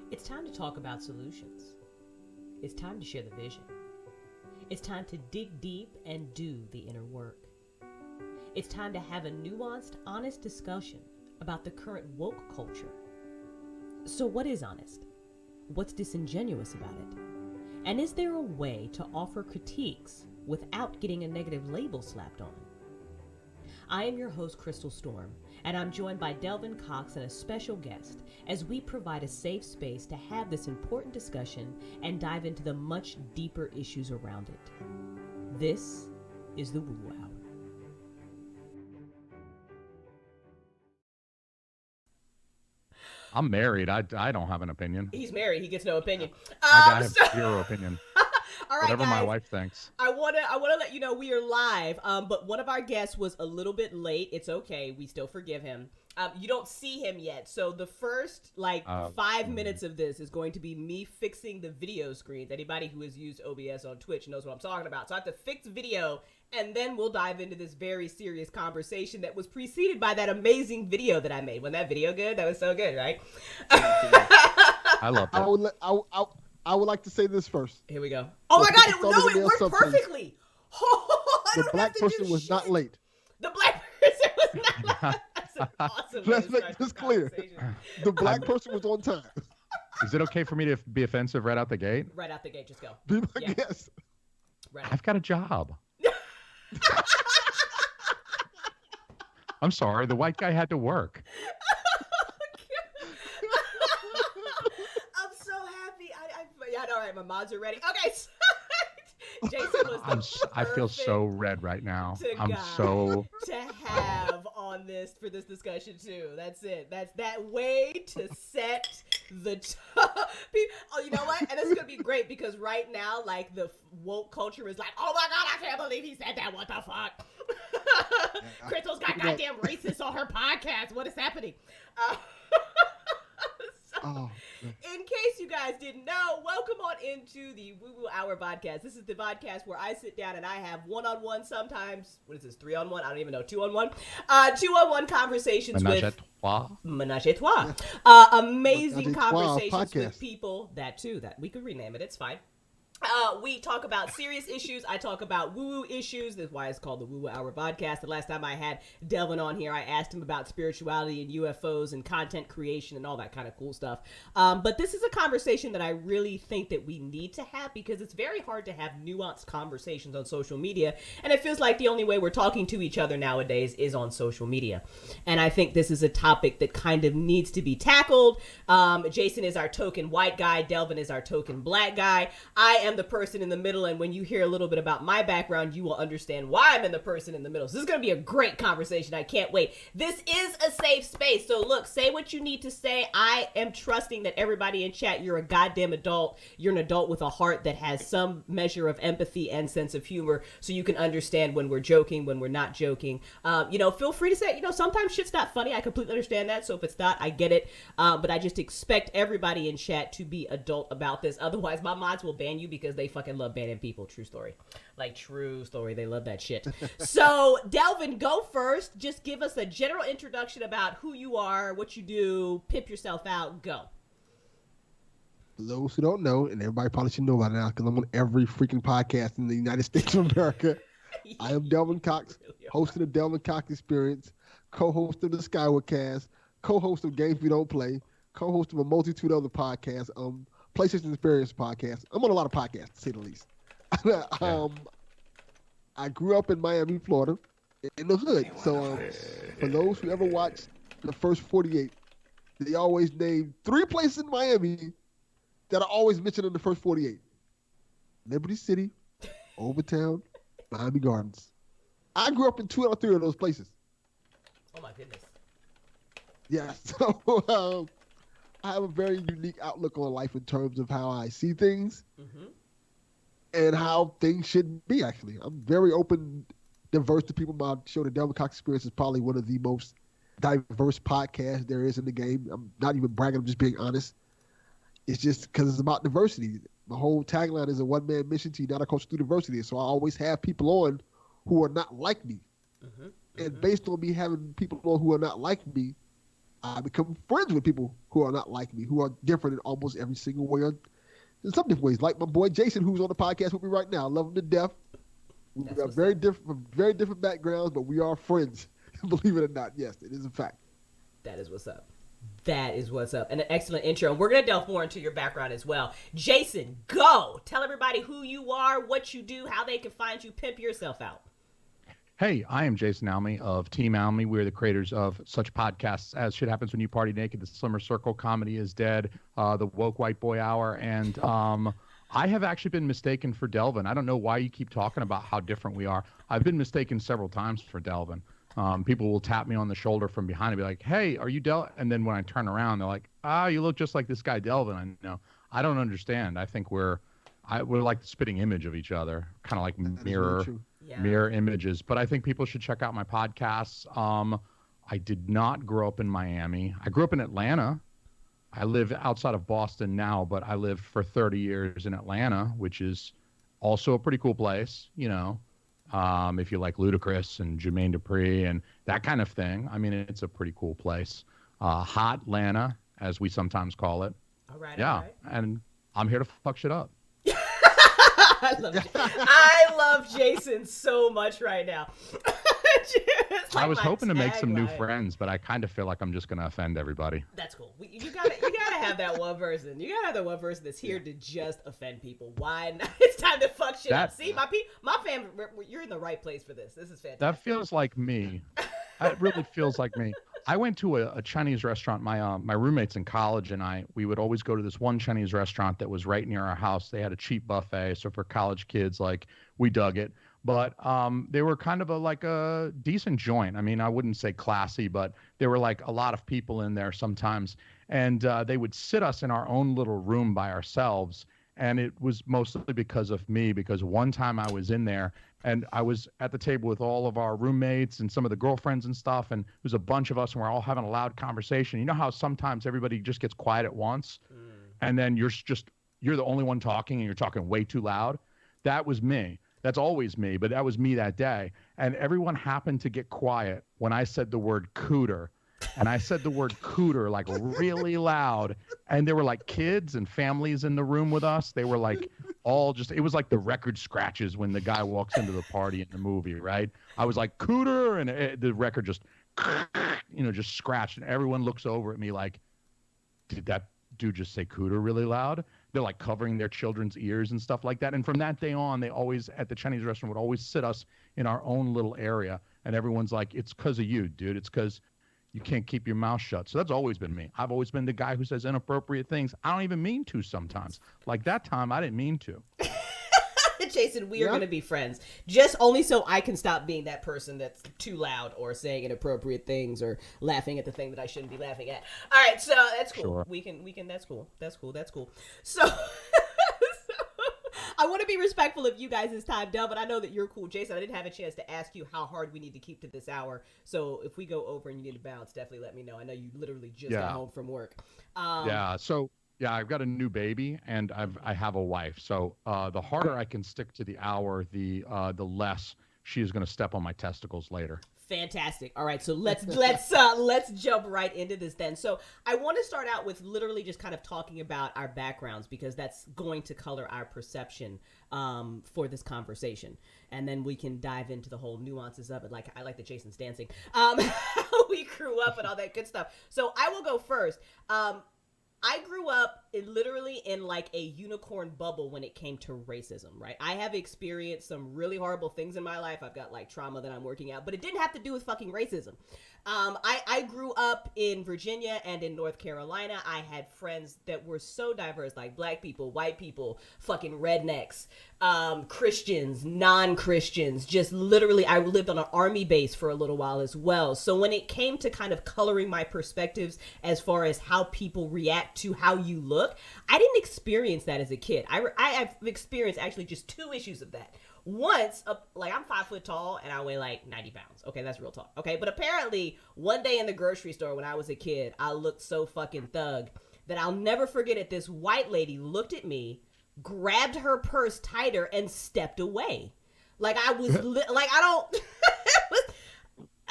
It's time to talk about solutions. It's time to share the vision. It's time to dig deep and do the inner work. It's time to have a nuanced, honest discussion about the current woke culture. So what is honest? What's disingenuous about it? And is there a way to offer critiques without getting a negative label slapped on? I am your host, Crystal Storm, and I'm joined by Delvin Cox and a special guest as we provide a safe space to have this important discussion and dive into the much deeper issues around it. This is the WooWoo Hour. I'm married. I don't have an opinion. He's married. He gets no opinion. I have zero opinion. All right, Whatever guys, my wife thinks. I wanna let you know we are live. But one of our guests was a little bit late. It's okay. We still forgive him. You don't see him yet, so the first 5 minutes of this is going to be me fixing the video screens. Anybody who has used OBS on Twitch knows what I'm talking about. So I have to fix video, and then we'll dive into this very serious conversation that was preceded by that amazing video that I made. Wasn't that video good? That was so good, right? I love it. I would like to say this first. Here we go. Oh my God! It worked perfectly. The black person was not late. The black person was not late. That's an awesome way Let's to make start this the clear. conversation. The black person was on time. Is it okay for me to be offensive right out the gate? Right out the gate, just go. Be my Yeah. guest. Right. I've got a job. I'm sorry. The white guy had to work. I'm so happy. Yeah, all right, my mods are ready. Okay, so Jason was I feel so red right now. I'm God. so. to have on this for this discussion too. That's it. That's that way to set the oh, you know what? And this is gonna be great because right now, like the woke culture is like, oh my God, I can't believe he said that. What the fuck? Crystal's got goddamn racist on her podcast. What is happening? In case you guys didn't know, welcome on into the WooWoo Hour Vodcast. This is the Vodcast where I sit down and I have one-on-one, sometimes, what is this, 3-on-1? I don't even know, 2-on-1? 2-on-1 conversations Menage with... a trois. Menage a trois. Amazing Menage a trois conversations with podcast. people, that too, that we could rename it, it's fine. We talk about serious issues. I talk about woo-woo issues. That's why it's called the WooWoo Hour Podcast. The last time I had Delvin on here, I asked him about spirituality and UFOs and content creation and all that kind of cool stuff. But this is a conversation that I really think that we need to have because it's very hard to have nuanced conversations on social media. And it feels like the only way we're talking to each other nowadays is on social media. And I think this is a topic that kind of needs to be tackled. Jason is our token white guy. Delvin is our token black guy. I am the person in the middle, and when you hear a little bit about my background, you will understand why I'm in the person in the middle. So this is going to be a great conversation. I can't wait. This is a safe space. So look, say what you need to say. I am trusting that everybody in chat, you're a goddamn adult. You're an adult with a heart that has some measure of empathy and sense of humor, so you can understand when we're joking, when we're not joking. Feel free to say, sometimes shit's not funny. I completely understand that. So if it's not, I get it. But I just expect everybody in chat to be adult about this. Otherwise, my mods will ban you because they fucking love banning people. True story. True story. They love that shit. So, Delvin, go first. Just give us a general introduction about who you are, what you do, pimp yourself out, go. For those who don't know, and everybody probably should know by now because I'm on every freaking podcast in the United States of America. I am Delvin Cox, host of the Delvin Cox Experience, co-host of the Skywardcast, co-host of Games We Don't Play, co-host of a multitude of other podcasts, PlayStation Experience podcast. I'm on a lot of podcasts, to say the least. I grew up in Miami, Florida, in the hood. So for those who ever watched the first 48, they always name 3 places in Miami that are always mentioned in the first 48. Liberty City, Overtown, Miami Gardens. I grew up in 2 out of 3 of those places. Oh my goodness. Yeah, so I have a very unique outlook on life in terms of how I see things and how things should be, actually. I'm very open, diverse to people. My show, The Delvin Cox Experience, is probably one of the most diverse podcasts there is in the game. I'm not even bragging, I'm just being honest. It's just because it's about diversity. My whole tagline is a one-man mission to unite our culture through diversity. So I always have people on who are not like me. And based on me having people on who are not like me, I become friends with people who are not like me, who are different in almost every single way. In some different ways, like my boy Jason, who's on the podcast with me right now. I love him to death. We are very different, from very different backgrounds, but we are friends. Believe it or not, yes, it is a fact. That is what's up. That is what's up. And an excellent intro. And we're going to delve more into your background as well. Jason, go. Tell everybody who you are, what you do, how they can find you. Pimp yourself out. Hey, I am Jason Alme of Team Alme. We're the creators of such podcasts as Shit Happens When You Party Naked, The Slimmer Circle, Comedy is Dead, The Woke White Boy Hour, and I have actually been mistaken for Delvin. I don't know why you keep talking about how different we are. I've been mistaken several times for Delvin. People will tap me on the shoulder from behind and be like, hey, are you Delvin? And then when I turn around, they're like, you look just like this guy Delvin. I know. I don't understand. I think we're like the spitting image of each other, kind of like mirror images. But I think people should check out my podcasts. I did not grow up in Miami. I grew up in Atlanta. I live outside of Boston now, but I lived for 30 years in Atlanta, which is also a pretty cool place, you know. If you like Ludacris and Jermaine Dupri and that kind of thing. I mean, it's a pretty cool place. Hot Atlanta, as we sometimes call it. All right. Yeah, all right. and I'm here to fuck shit up. I love Jason so much right now. I was hoping to make some new friends, but I kind of feel like I'm just going to offend everybody. That's cool. You gotta have that one person. You gotta have that one person that's here to just offend people. Why not? It's time to fuck shit up. See, my family, you're in the right place for this. This is fantastic. That feels like me. It really feels like me. I went to a Chinese restaurant. My roommates in college and we would always go to this one Chinese restaurant that was right near our house. They had a cheap buffet, so for college kids, like, we dug it. But they were kind of like a decent joint. I mean, I wouldn't say classy, but there were like a lot of people in there sometimes. And they would sit us in our own little room by ourselves. And it was mostly because of me, because one time I was in there and I was at the table with all of our roommates and some of the girlfriends and stuff. And there was a bunch of us and we're all having a loud conversation. You know how sometimes everybody just gets quiet at once and then you're the only one talking and you're talking way too loud? That was me. That's always me, but that was me that day. And everyone happened to get quiet when I said the word cooter. And I said the word cooter like really loud. And there were like kids and families in the room with us. They were like it was like the record scratches when the guy walks into the party in the movie, right? I was like, cooter. And the record just, just scratched. And everyone looks over at me like, did that dude just say cooter really loud? They're like covering their children's ears and stuff like that. And from that day on, they always, at the Chinese restaurant, would always sit us in our own little area. And everyone's like, it's because of you, dude. It's because you can't keep your mouth shut. So that's always been me. I've always been the guy who says inappropriate things. I don't even mean to sometimes. Like that time, I didn't mean to. Jason, we are going to be friends. Just only so I can stop being that person that's too loud or saying inappropriate things or laughing at the thing that I shouldn't be laughing at. All right, so that's cool. Sure. We can, that's cool. That's cool. So, I want to be respectful of you guys this time, Delvin. I know that you're cool. Jason, I didn't have a chance to ask you how hard we need to keep to this hour. So if we go over and you need to bounce, definitely let me know. I know you literally just got home from work. Yeah, I've got a new baby and I have a wife. So the harder I can stick to the hour, the less she is going to step on my testicles later. Fantastic. All right, so let's jump right into this then. So I want to start out with literally just kind of talking about our backgrounds because that's going to color our perception for this conversation, and then we can dive into the whole nuances of it. Like I like that Jason's dancing. How we grew up and all that good stuff. So I will go first. I grew up literally in like a unicorn bubble when it came to racism, right? I have experienced some really horrible things in my life. I've got like trauma that I'm working out, but it didn't have to do with fucking racism. I grew up in Virginia and in North Carolina. I had friends that were so diverse, like black people, white people, fucking rednecks, Christians, non-Christians, just literally, I lived on an army base for a little while as well. So when it came to kind of coloring my perspectives as far as how people react to how you look, I didn't experience that as a kid. I've experienced actually just two issues of that. Once, like I'm 5 foot tall and I weigh like 90 pounds. Okay, that's real talk. Okay, but apparently one day in the grocery store when I was a kid, I looked so fucking thug that I'll never forget it. This white lady looked at me, grabbed her purse tighter and stepped away. Like I was, like I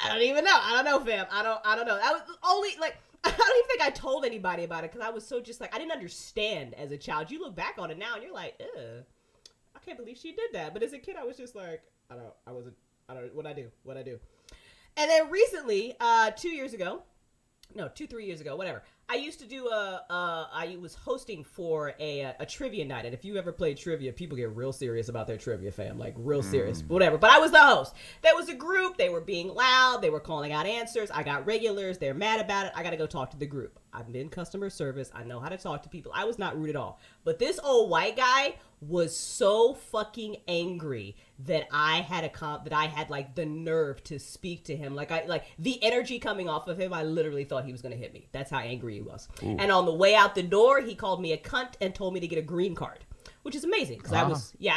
don't even know. I don't know, fam. I don't know. I was only like, I don't even think I told anybody about it because I was so just like, I didn't understand as a child. You look back on it now and you're like, ugh, I can't believe she did that. But as a kid, I was just like, I don't know, what'd I do? And then recently, 2 years ago, no, 3 years ago, whatever. I used to do I was hosting for a trivia night. And if you ever played trivia, people get real serious about their trivia, fam. Like, real serious, whatever. But I was the host. There was a group. They were being loud. They were calling out answers. I got regulars. They're mad about it. I got to go talk to the group. I'm in customer service. I know how to talk to people. I was not rude at all. But this old white guy was so fucking angry that I had like the nerve to speak to him. Like the energy coming off of him, I literally thought he was going to hit me. That's how angry he was. Ooh. And on the way out the door, he called me a cunt and told me to get a green card, which is amazing because I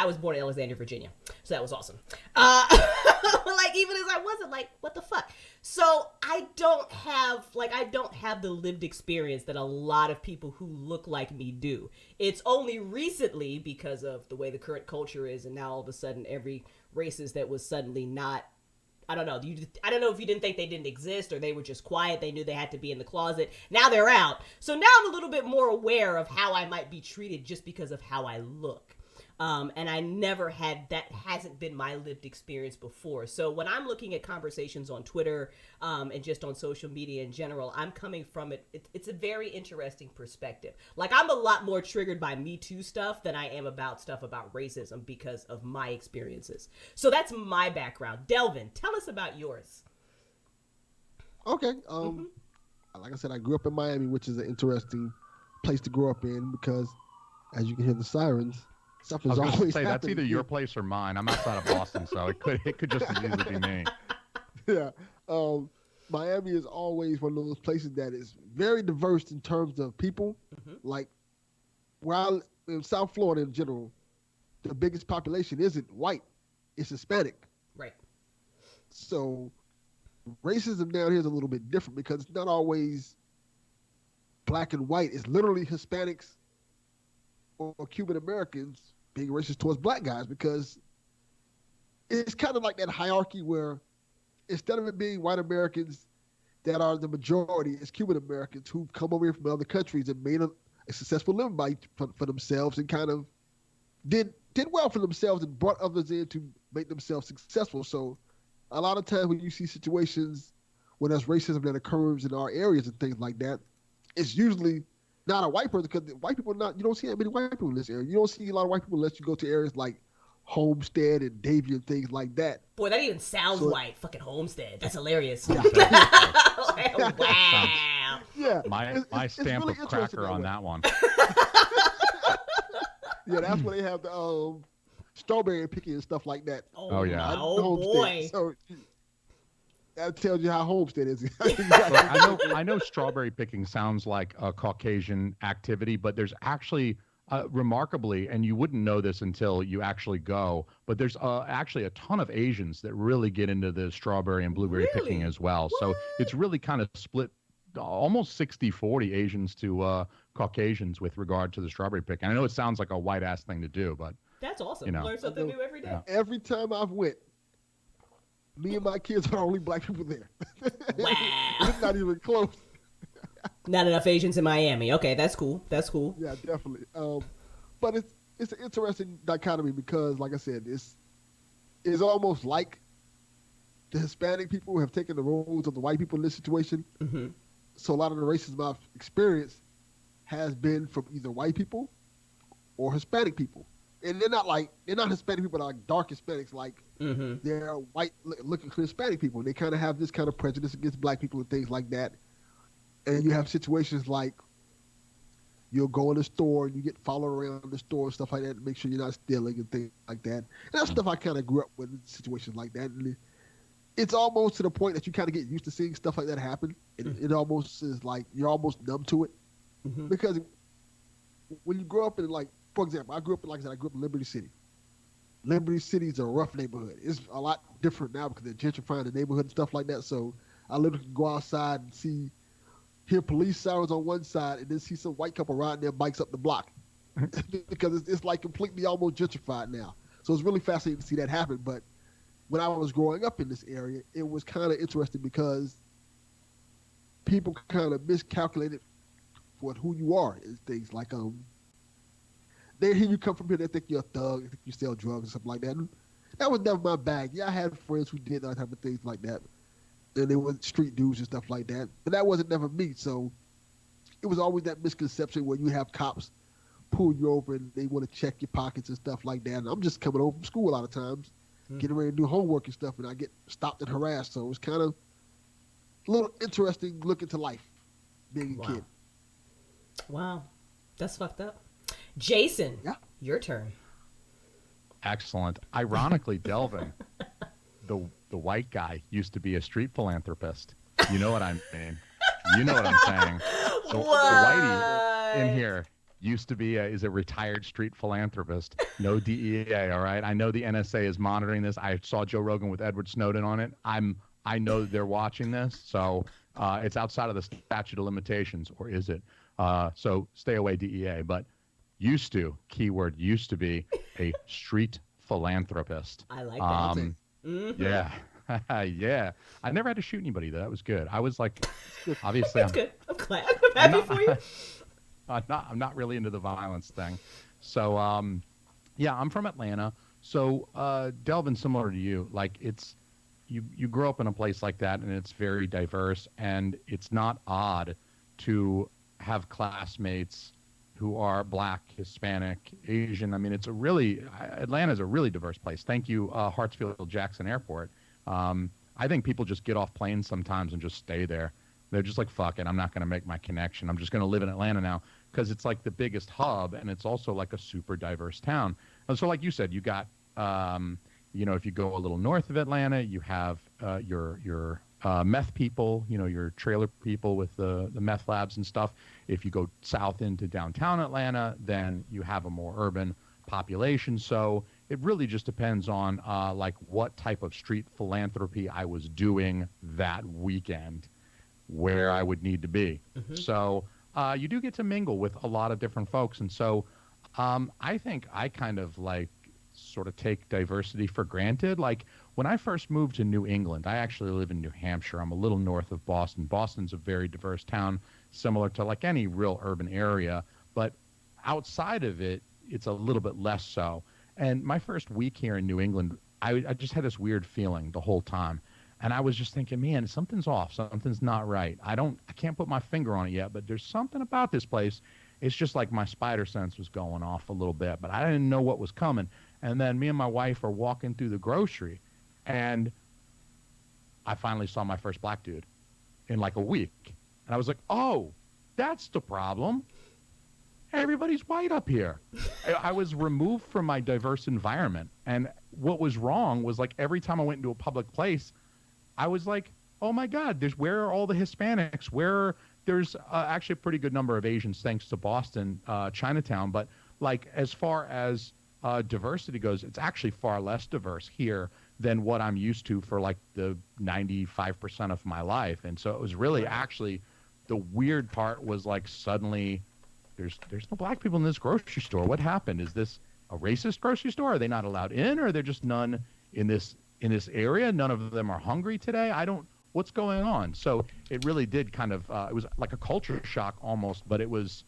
was born in Alexandria, Virginia. So that was awesome. Like, even as I wasn't, like, what the fuck? So I don't have the lived experience that a lot of people who look like me do. It's only recently, because of the way the current culture is, and now all of a sudden every racist that was suddenly not, I don't know. I don't know if you didn't think they didn't exist or they were just quiet. They knew they had to be in the closet. Now they're out. So now I'm a little bit more aware of how I might be treated just because of how I look. And I never had, that hasn't been my lived experience before. So when I'm looking at conversations on Twitter and just on social media in general, I'm coming from it. It's a very interesting perspective. Like, I'm a lot more triggered by Me Too stuff than I am about stuff about racism because of my experiences. So that's my background. Delvin, tell us about yours. Okay. Like I said, I grew up in Miami, which is an interesting place to grow up in because, as you can hear the sirens, stuff is always happening. That's either your place or mine. I'm outside of Boston, so it could just as easily be me. Yeah. Miami is always one of those places that is very diverse in terms of people. Mm-hmm. Like, while in South Florida in general, the biggest population isn't white, it's Hispanic. Right. So racism down here is a little bit different because it's not always black and white. It's literally Hispanics or Cuban Americans being racist towards black guys because it's kind of like that hierarchy where instead of it being white Americans that are the majority, it's Cuban Americans who've come over here from other countries and made a successful living for themselves and kind of did well for themselves and brought others in to make themselves successful. So a lot of times when you see situations when there's racism that occurs in our areas and things like that, it's usually not a white person because white people you don't see that many white people in this area. You don't see a lot of white people unless you go to areas like Homestead and Davie and things like that. Boy, that even sounds white. Fucking Homestead. That's hilarious. Yeah. Wow. Yeah. My stamp really of cracker on that one. Yeah, that's where they have the strawberry picking and stuff like that. Oh yeah. Oh boy. So that tells you how Homestead is. I know strawberry picking sounds like a Caucasian activity, but there's actually remarkably, and you wouldn't know this until you actually go, but there's actually a ton of Asians that really get into the strawberry and blueberry picking as well. What? So it's really kind of split almost 60-40 Asians to Caucasians with regard to the strawberry picking. I know it sounds like a white ass thing to do, but that's awesome. You know, learn something new every day. Yeah. Every time I've went, me and my kids are the only black people there. Wow. It's not even close. Not enough Asians in Miami. Okay, that's cool. That's cool. Yeah, definitely. But it's an interesting dichotomy because, like I said, it's almost like the Hispanic people have taken the roles of the white people in this situation. Mm-hmm. So a lot of the racism I've experienced has been from either white people or Hispanic people. And they're not Hispanic people, they're like dark Hispanics, like they're white looking Hispanic people. They kind of have this kind of prejudice against black people and things like that. And you have situations like you'll go in the store and you get followed around the store and stuff like that to make sure you're not stealing and things like that. And that's stuff I kind of grew up with in situations like that. And it's almost to the point that you kind of get used to seeing stuff like that happen. It almost is like you're almost numb to it. Mm-hmm. Because when you grow up in, like, for example, I grew up in Liberty City. Liberty City is a rough neighborhood. It's a lot different now because they're gentrifying the neighborhood and stuff like that. So I literally can go outside and hear police sirens on one side and then see some white couple riding their bikes up the block because it's like completely almost gentrified now. So it's really fascinating to see that happen. But when I was growing up in this area, it was kind of interesting because people kind of miscalculated for who you are and things like they hear you come from here, they think you're a thug, they think you sell drugs and stuff like that. And that was never my bag. Yeah, I had friends who did that type of things like that, and they were street dudes and stuff like that. But that wasn't never me. So it was always that misconception where you have cops pull you over and they want to check your pockets and stuff like that. And I'm just coming home from school a lot of times, getting ready to do homework and stuff, and I get stopped and harassed. So it was kind of a little interesting look into life being a kid. Wow. That's fucked up. Jason, your turn. Excellent. Ironically, Delvin, the white guy, used to be a street philanthropist. You know what I mean? You know what I'm saying? So the whitey in here used to be is a retired street philanthropist. No DEA, all right? I know the NSA is monitoring this. I saw Joe Rogan with Edward Snowden on it. I know they're watching this, so it's outside of the statute of limitations, or is it? So stay away, DEA. But used to, keyword used to be a street philanthropist. I like that. Yeah. Yeah. I never had to shoot anybody, though. That was good. I was like, obviously. That's good. I'm glad. I'm happy for you. I'm not really into the violence thing. So, yeah, I'm from Atlanta. So, Delvin, similar to you, like you grow up in a place like that, and it's very diverse, and it's not odd to have classmates who are Black, Hispanic, Asian. I mean, Atlanta's a really diverse place. Thank you, Hartsfield-Jackson Airport. I think people just get off planes sometimes and just stay there. They're just like, fuck it, I'm not going to make my connection. I'm just going to live in Atlanta now, because it's like the biggest hub, and it's also like a super diverse town. And so like you said, you got, if you go a little north of Atlanta, you have your meth people, your trailer people with the meth labs and stuff. If you go south into downtown Atlanta, then you have a more urban population. So it really just depends on like what type of street philanthropy I was doing that weekend, where I would need to be. Mm-hmm. So you do get to mingle with a lot of different folks. And so I think I kind of like sort of take diversity for granted. Like when I first moved to New England, I actually live in New Hampshire. I'm a little north of Boston. Boston's a very diverse town, similar to like any real urban area, but outside of it, it's a little bit less so. And my first week here in New England, I just had this weird feeling the whole time. And I was just thinking, man, something's off. Something's not right. I can't put my finger on it yet, but there's something about this place. It's just like my spider sense was going off a little bit, but I didn't know what was coming. And then me and my wife are walking through the grocery, and I finally saw my first Black dude in like a week. And I was like, oh, that's the problem. Everybody's white up here. I was removed from my diverse environment. And what was wrong was like every time I went into a public place, I was like, oh my God, where are all the Hispanics? There's actually a pretty good number of Asians thanks to Boston, Chinatown. But like as far as diversity goes, it's actually far less diverse here than what I'm used to for like the 95% of my life. And so it was really actually the weird part was like suddenly there's no Black people in this grocery store. What happened? Is this a racist grocery store? Are they not allowed in, or are there just none in this area? None of them are hungry today. What's going on? So it really did kind of, it was like a culture shock almost, but it was,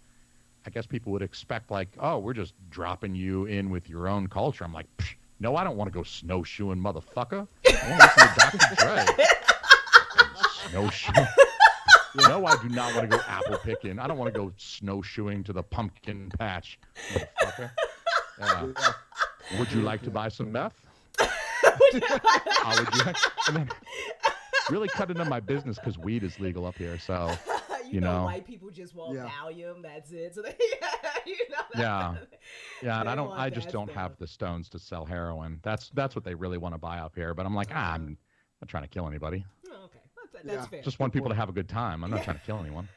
I guess people would expect like, oh, we're just dropping you in with your own culture. I'm like, no, I don't want to go snowshoeing, motherfucker. I want to listen to Dr. Dre. Snowshoeing. No, I do not want to go apple picking. I don't want to go snowshoeing to the pumpkin patch, motherfucker. Would you like to buy some meth? How would you? And then really cut into my business because weed is legal up here. So, you know, white people just want Valium. That's it. So they, yeah. And I just don't have the stones to sell heroin. That's what they really want to buy up here. But I'm like, I'm not trying to kill anybody. Oh, okay. That's fair. Just want people to have a good time. I'm not trying to kill anyone.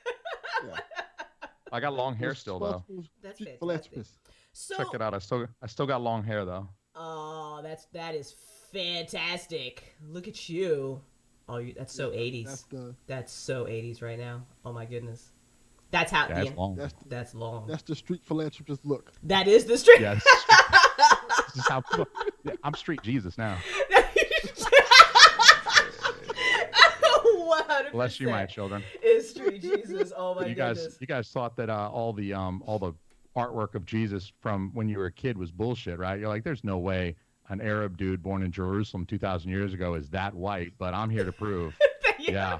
I got long hair still though. That's fantastic. So, check it out. I still got long hair though. Oh, that is fantastic. Look at you. Oh, that's so 80s. That's so 80s right now. Oh my goodness. That's how. Yeah, it's long. That's long. That's the street philanthropist look. That is the street. Yes. This is how. I'm street Jesus now. Wow, Bless you, my children. Is street Jesus. Oh my goodness. You guys thought that all the artwork of Jesus from when you were a kid was bullshit, right? You're like, there's no way an Arab dude born in Jerusalem 2,000 years ago is that white, but I'm here to prove. Yeah.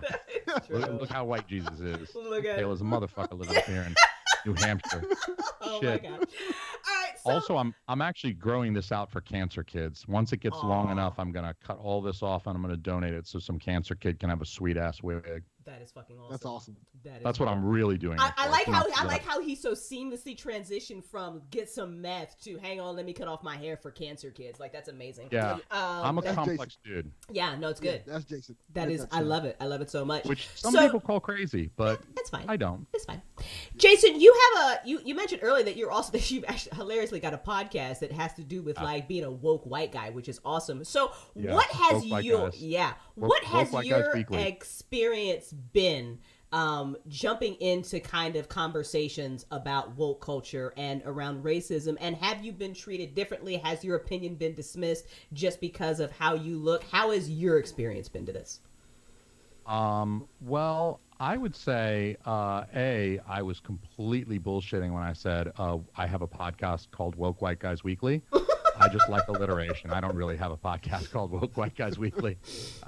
Look how white Jesus is. Look at Pale as a motherfucker living up here in New Hampshire. Oh Shit. my god. All right. So, Also, I'm actually growing this out for cancer kids. Once it gets long enough, I'm gonna cut all this off and I'm gonna donate it so some cancer kid can have a sweet ass wig. that is fucking awesome. That's awesome. That's what I'm really doing. I like how he so seamlessly transitioned from get some meth to hang on, let me cut off my hair for cancer kids. Like that's amazing. Yeah, I'm a complex dude. Yeah, no, it's good. Yeah, that's Jason. I love it. I love it so much. Which some people call crazy, but that's fine. I don't. It's fine. Jason, you have you mentioned earlier that you've actually hilariously got a podcast that has to do with like being a woke white guy, which is awesome. So what has your experience been jumping into kind of conversations about woke culture and around racism, and have you been treated differently? Has your opinion been dismissed just because of how you look? How has your experience been to this? Well, I would say, I was completely bullshitting when I said I have a podcast called Woke White Guys Weekly. I just like alliteration. I don't really have a podcast called Woke White Guys Weekly.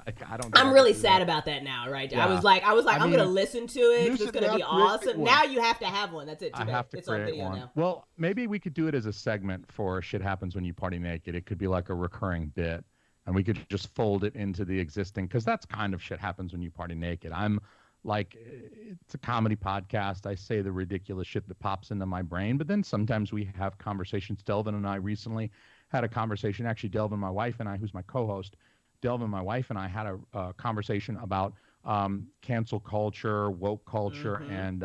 I don't. I'm really sad about that now, right? Yeah. I was like, I'm gonna listen to it. It's gonna be awesome. Now you have to have one. That's it. I have to create one. Now. Well, maybe we could do it as a segment for Shit Happens When You Party Naked. It could be like a recurring bit, and we could just fold it into the existing, because that's kind of Shit Happens When You Party Naked. I'm like, it's a comedy podcast. I say the ridiculous shit that pops into my brain, but then sometimes we have conversations. Delvin and I recently had a conversation. Actually, Delvin, my wife, and I, who's my co-host, Delvin, my wife, and I had a conversation about cancel culture, woke culture, and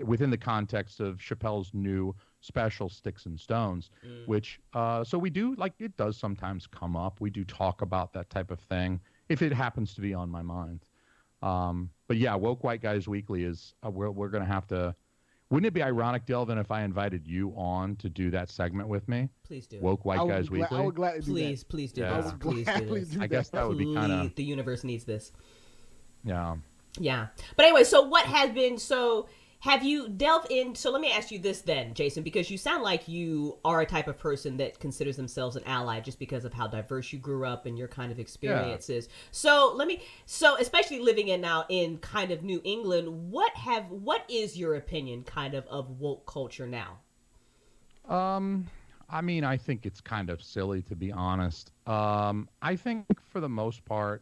within the context of Chappelle's new special, Sticks and Stones, which, so we do, like, it does sometimes come up. We do talk about that type of thing if it happens to be on my mind. But yeah, Woke White Guys Weekly is, we're going to have to. Wouldn't it be ironic, Delvin, if I invited you on to do that segment with me? Please do. Woke White Guys Weekly. I would gladly do that. Please do Yeah. this. Please do this. I guess that would be kind of. The universe needs this. Yeah. Yeah. But anyway, so what has been, so have you delved in, so let me ask you this then, Jason, because you sound like you are a type of person that considers themselves an ally just because of how diverse you grew up and your kind of experiences. Yeah. So especially living in now in kind of New England, what is your opinion kind of woke culture now? I mean, I think it's kind of silly, to be honest. I think for the most part,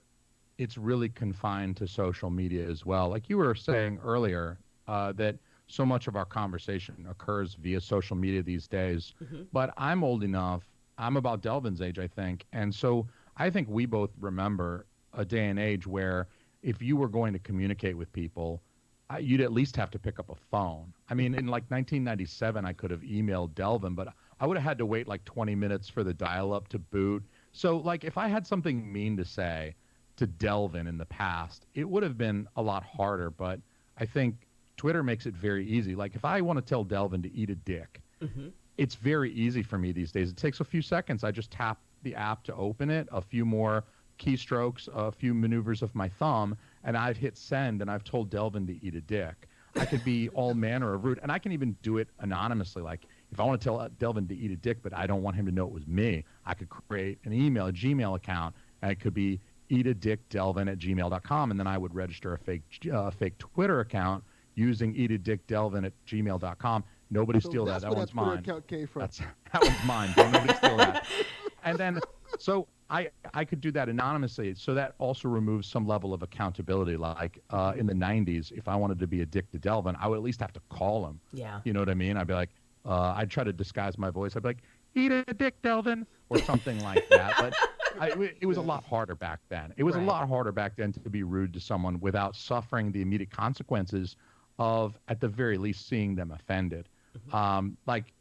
it's really confined to social media as well. Like you were saying earlier, that so much of our conversation occurs via social media these days. But I'm old enough. I'm about Delvin's age, I think. And so I think we both remember a day and age where if you were going to communicate with people, you'd at least have to pick up a phone. I mean, in like 1997, I could have emailed Delvin, but I would have had to wait like 20 minutes for the dial-up to boot. So like if I had something mean to say to Delvin in the past, it would have been a lot harder. But I think Twitter makes it very easy. Like if I want to tell Delvin to eat a dick, it's very easy for me these days. It takes a few seconds. I just tap the app to open it, a few more keystrokes, a few maneuvers of my thumb, and I've hit send and I've told Delvin to eat a dick. I could be all manner of rude, and I can even do it anonymously. Like if I want to tell Delvin to eat a dick, but I don't want him to know it was me, I could create an email, a Gmail account, and it could be eatadickdelvin@gmail.com, and then I would register a fake Twitter account using eatadickdelvin@gmail.com. Nobody steal that. That one's mine. Account came from. That one's mine. Don't nobody steal that. And then, so I could do that anonymously. So that also removes some level of accountability. Like in the 90s, if I wanted to be a dick to Delvin, I would at least have to call him. Yeah. You know what I mean? I'd be like, I'd try to disguise my voice. I'd be like, eat a dick, Delvin, or something like that. But it was a lot harder back then. It was a lot harder back then to be rude to someone without suffering the immediate consequences of, at the very least, seeing them offended. Like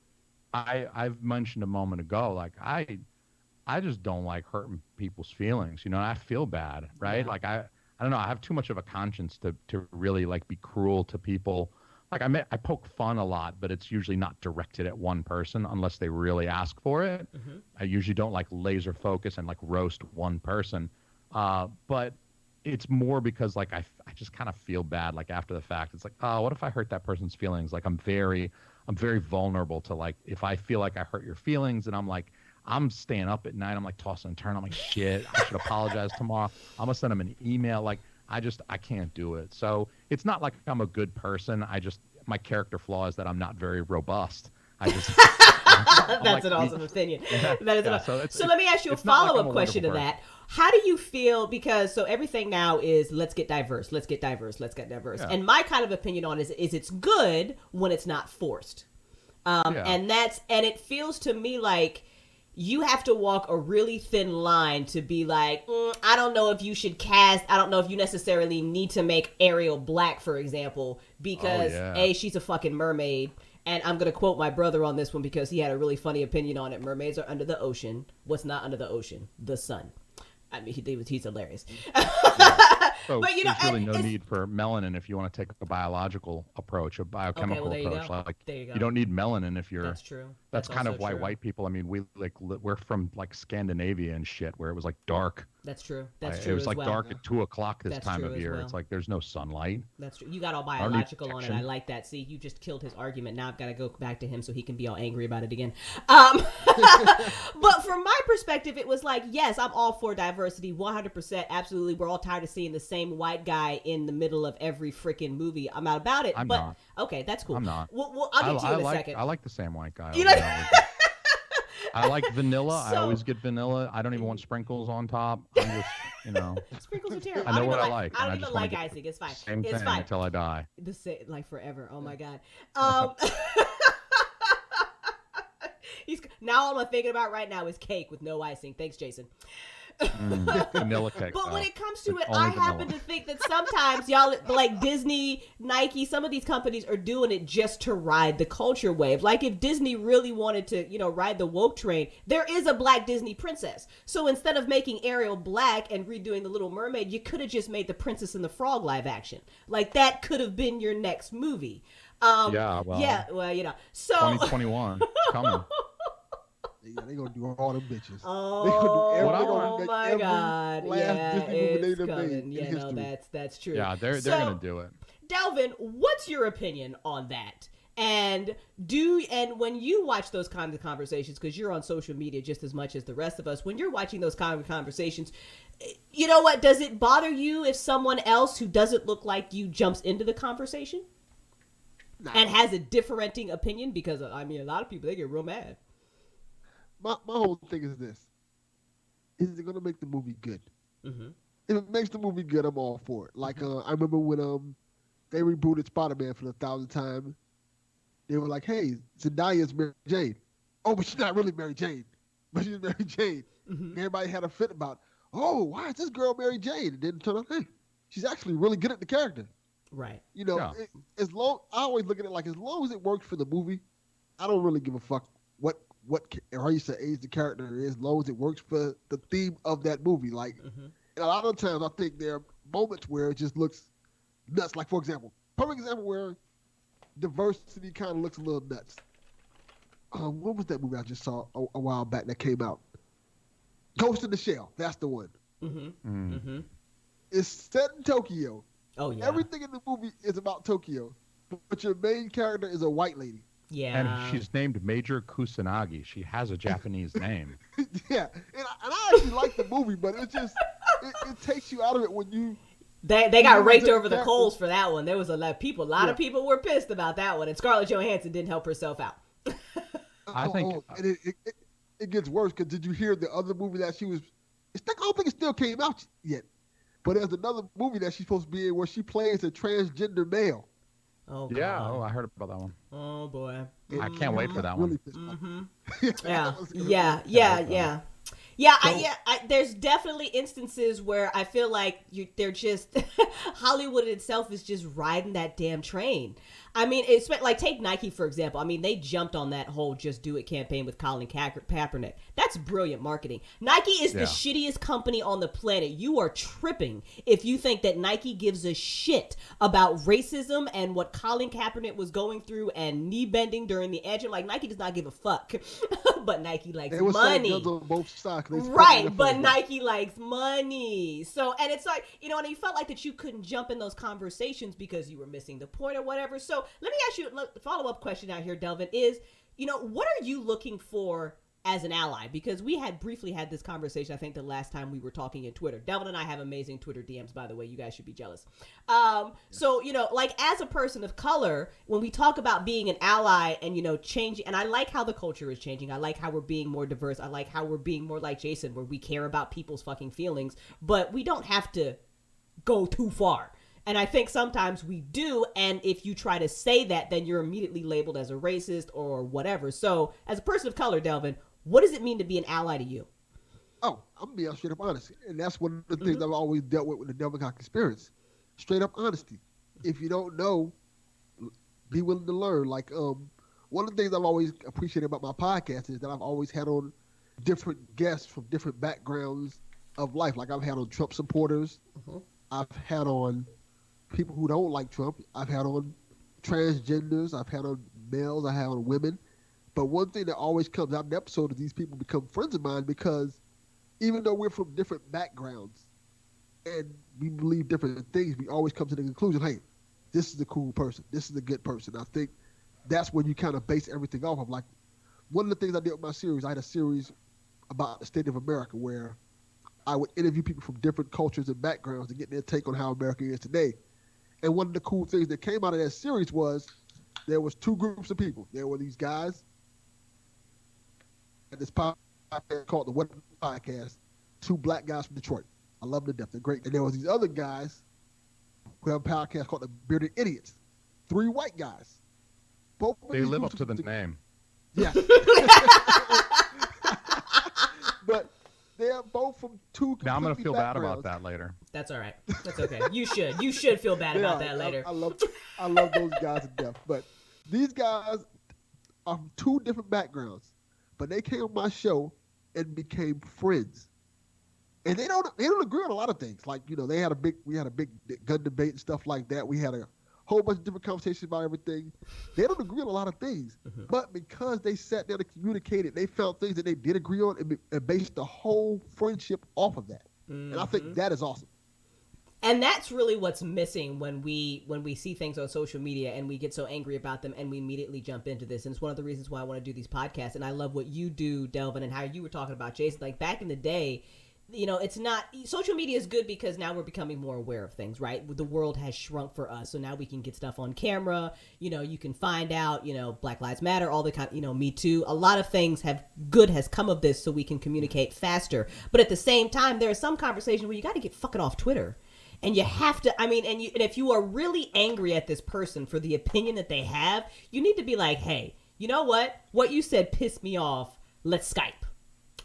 I've mentioned a moment ago, like I just don't like hurting people's feelings. You know, I feel bad, right? Yeah. Like I don't know. I have too much of a conscience to really like be cruel to people. Like I poke fun a lot, but it's usually not directed at one person unless they really ask for it. I usually don't like laser focus and like roast one person. But it's more because like I just kind of feel bad like after the fact. It's like, oh, what if I hurt that person's feelings? Like I'm very vulnerable to like if I feel like I hurt your feelings and I'm staying up at night. I'm like tossing and turning. I'm like, shit, I should apologize tomorrow. I'm gonna send him an email. Like I can't do it. So it's not like I'm a good person. My character flaw is that I'm not very robust. That's an awesome opinion. That is so let me ask you a it's not like follow-up I'm a question to wonderful that. How do you feel, because so everything now is let's get diverse. Yeah. And my kind of opinion on it is it's good when it's not forced. And it feels to me like you have to walk a really thin line to be like, I don't know if you should cast, I don't know if you necessarily need to make Ariel black, for example, because A, she's a fucking mermaid. And I'm going to quote my brother on this one because he had a really funny opinion on it. Mermaids are under the ocean. What's not under the ocean? The sun. I mean, he's hilarious. So but you know, there's really no need for melanin if you want to take a biological approach, a biochemical approach. Like there you go. You don't need melanin if you're. That's true. That's kind of why true. white people. I mean, we're from like Scandinavia and shit, where it was like dark. That's true. That's true. It was as like well. dark at 2:00 this That's time true of as year. well. It's like there's no sunlight. That's true. You got all biological on it. I like that. See, you just killed his argument. Now I've got to go back to him so he can be all angry about it again. But from my perspective, it was like, yes, I'm all for diversity, 100%. Absolutely. We're all tired of seeing the same white guy in the middle of every freaking movie. I'm not about it. I'm not. Okay, that's cool. I'm not. Well, I'll get to you in a second. I like the same white guy. You know? I like vanilla. So, I always get vanilla. I don't even want sprinkles on top. I'm just, sprinkles are terrible. I know what I like. I don't even like icing. It's fine. Same it's thing fine until I die. The same, like forever. Oh my god. Now all I'm thinking about right now is cake with no icing. Thanks, Jason. Vanilla cake. But when it comes to it, only I happen to think that sometimes y'all, like Disney, Nike, some of these companies are doing it just to ride the culture wave. Like if Disney really wanted to, ride the woke train, there is a black Disney princess. So instead of making Ariel black and redoing the Little Mermaid, you could have just made the Princess and the Frog live action. Like that could have been your next movie. So 2021 coming. Yeah, they gonna do all them bitches. Oh my god! Yeah, it's coming. Yeah, no, that's true. Yeah, they're gonna do it. Delvin, what's your opinion on that? And when you watch those kinds of conversations, because you're on social media just as much as the rest of us, when you're watching those kind of conversations, you know what? Does it bother you if someone else who doesn't look like you jumps into the conversation and has a differing opinion? Because I mean, a lot of people, they get real mad. My whole thing is this: is it gonna make the movie good? Mm-hmm. If it makes the movie good, I'm all for it. Like I remember when they rebooted Spider-Man for the 1,000th time, they were like, "Hey, Zendaya's Mary Jane." Oh, but she's not really Mary Jane, but she's Mary Jane. Mm-hmm. Everybody had a fit about, oh, why is this girl Mary Jane? And then turn out, hey, she's actually really good at the character. Right. I always look at it like as long as it works for the movie, I don't really give a fuck what race or age the character is, as long as it works for the theme of that movie. Like, and a lot of times I think there are moments where it just looks nuts. Like, for example, perfect example where diversity kind of looks a little nuts. What was that movie I just saw a while back that came out? Ghost in the Shell. That's the one. Mm-hmm. Mm-hmm. It's set in Tokyo. Oh, yeah. Everything in the movie is about Tokyo, but your main character is a white lady. Yeah. And she's named Major Kusanagi. She has a Japanese name. Yeah. And I actually like the movie, but it's just, it takes you out of it when you... They got raked over the coals for that one. There was a lot of people were pissed about that one, and Scarlett Johansson didn't help herself out. I think... And it gets worse, because did you hear the other movie that she was... I don't think it still came out yet, but there's another movie that she's supposed to be in where she plays a transgender male. Oh, God. Yeah, I heard about that one. Oh, boy. I can't wait for that one. Yeah. Yeah, there's definitely instances where I feel like they're just Hollywood itself is just riding that damn train. I mean, it's like take Nike for example. I mean, they jumped on that whole "just do it" campaign with Colin Kaepernick. That's brilliant marketing. Nike is the shittiest company on the planet. You are tripping if you think that Nike gives a shit about racism and what Colin Kaepernick was going through and knee bending during the anthem. Like Nike does not give a fuck, but Nike likes money. On both sides, right? But Nike likes money. So, and it's like and you felt like that you couldn't jump in those conversations because you were missing the point or whatever. So let me ask you a follow-up question out here, Delvin, is, what are you looking for as an ally? Because we had briefly had this conversation, I think the last time we were talking in Twitter. Delvin and I have amazing Twitter DMs, by the way. You guys should be jealous. So, like as a person of color, when we talk about being an ally and, changing, and I like how the culture is changing. I like how we're being more diverse. I like how we're being more like Jason, where we care about people's fucking feelings, but we don't have to go too far. And I think sometimes we do, and if you try to say that, then you're immediately labeled as a racist or whatever. So, as a person of color, Delvin, what does it mean to be an ally to you? Oh, I'm being straight up honest. And that's one of the things I've always dealt with the Delvin Cox Experience. Straight up honesty. If you don't know, be willing to learn. Like, one of the things I've always appreciated about my podcast is that I've always had on different guests from different backgrounds of life. Like, I've had on Trump supporters. I've had on people who don't like Trump. I've had on transgenders. I've had on males. I have on women. But one thing that always comes out in the episode is these people become friends of mine because even though we're from different backgrounds and we believe different things, we always come to the conclusion, hey, this is a cool person. This is a good person. I think that's when you kind of base everything off of. Like, one of the things I did with my series, I had a series about the state of America where I would interview people from different cultures and backgrounds to get their take on how America is today. And one of the cool things that came out of that series was there was two groups of people. There were these guys at this podcast called the What Podcast, two black guys from Detroit. I love them to death. They're great. And there was these other guys who have a podcast called the Bearded Idiots. Three white guys. Both they live up to the name. Yes. But they're both from two completely Now I'm going to feel bad backgrounds. about that later. That's all right. That's okay. You should feel bad about that later. I love those guys to death. But these guys are from two different backgrounds, but they came on my show and became friends. And they don't agree on a lot of things. Like, we had a big gun debate and stuff like that. We had a whole bunch of different conversations about everything. They don't agree on a lot of things. But because they sat down and communicated, they found things that they did agree on and based the whole friendship off of that. And I think that is awesome. And that's really what's missing when we see things on social media and we get so angry about them and we immediately jump into this. And it's one of the reasons why I want to do these podcasts. And I love what you do, Delvin, and how you were talking about Jason. Like back in the day, it's not, social media is good because now we're becoming more aware of things, right? The world has shrunk for us. So now we can get stuff on camera. You can find out, Black Lives Matter, all the kind, Me Too. A lot of things has come of this so we can communicate faster. But at the same time, there are some conversations where you got to get fucking off Twitter. And you have to, and if you are really angry at this person for the opinion that they have, you need to be like, hey, you know what? What you said pissed me off. Let's Skype.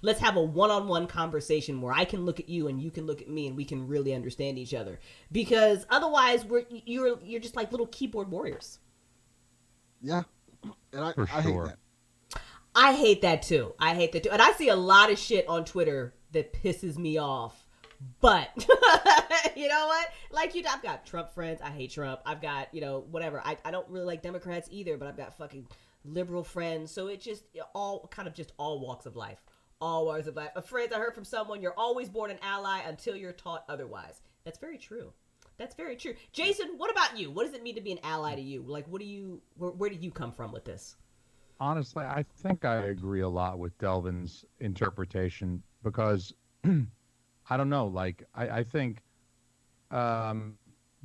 Let's have a one-on-one conversation where I can look at you and you can look at me and we can really understand each other. Because otherwise, you're just like little keyboard warriors. Yeah, and I hate that. I hate that too. And I see a lot of shit on Twitter that pisses me off. But you know what? Like I've got Trump friends. I hate Trump. I've got, whatever. I don't really like Democrats either, but I've got fucking liberal friends. So it's just all walks of life. All walks of life. A phrase I heard from someone, you're always born an ally until you're taught otherwise. That's very true. Jason, what about you? What does it mean to be an ally to you? Like, where do you come from with this? Honestly, I think I agree a lot with Delvin's interpretation because I don't know. Like, I think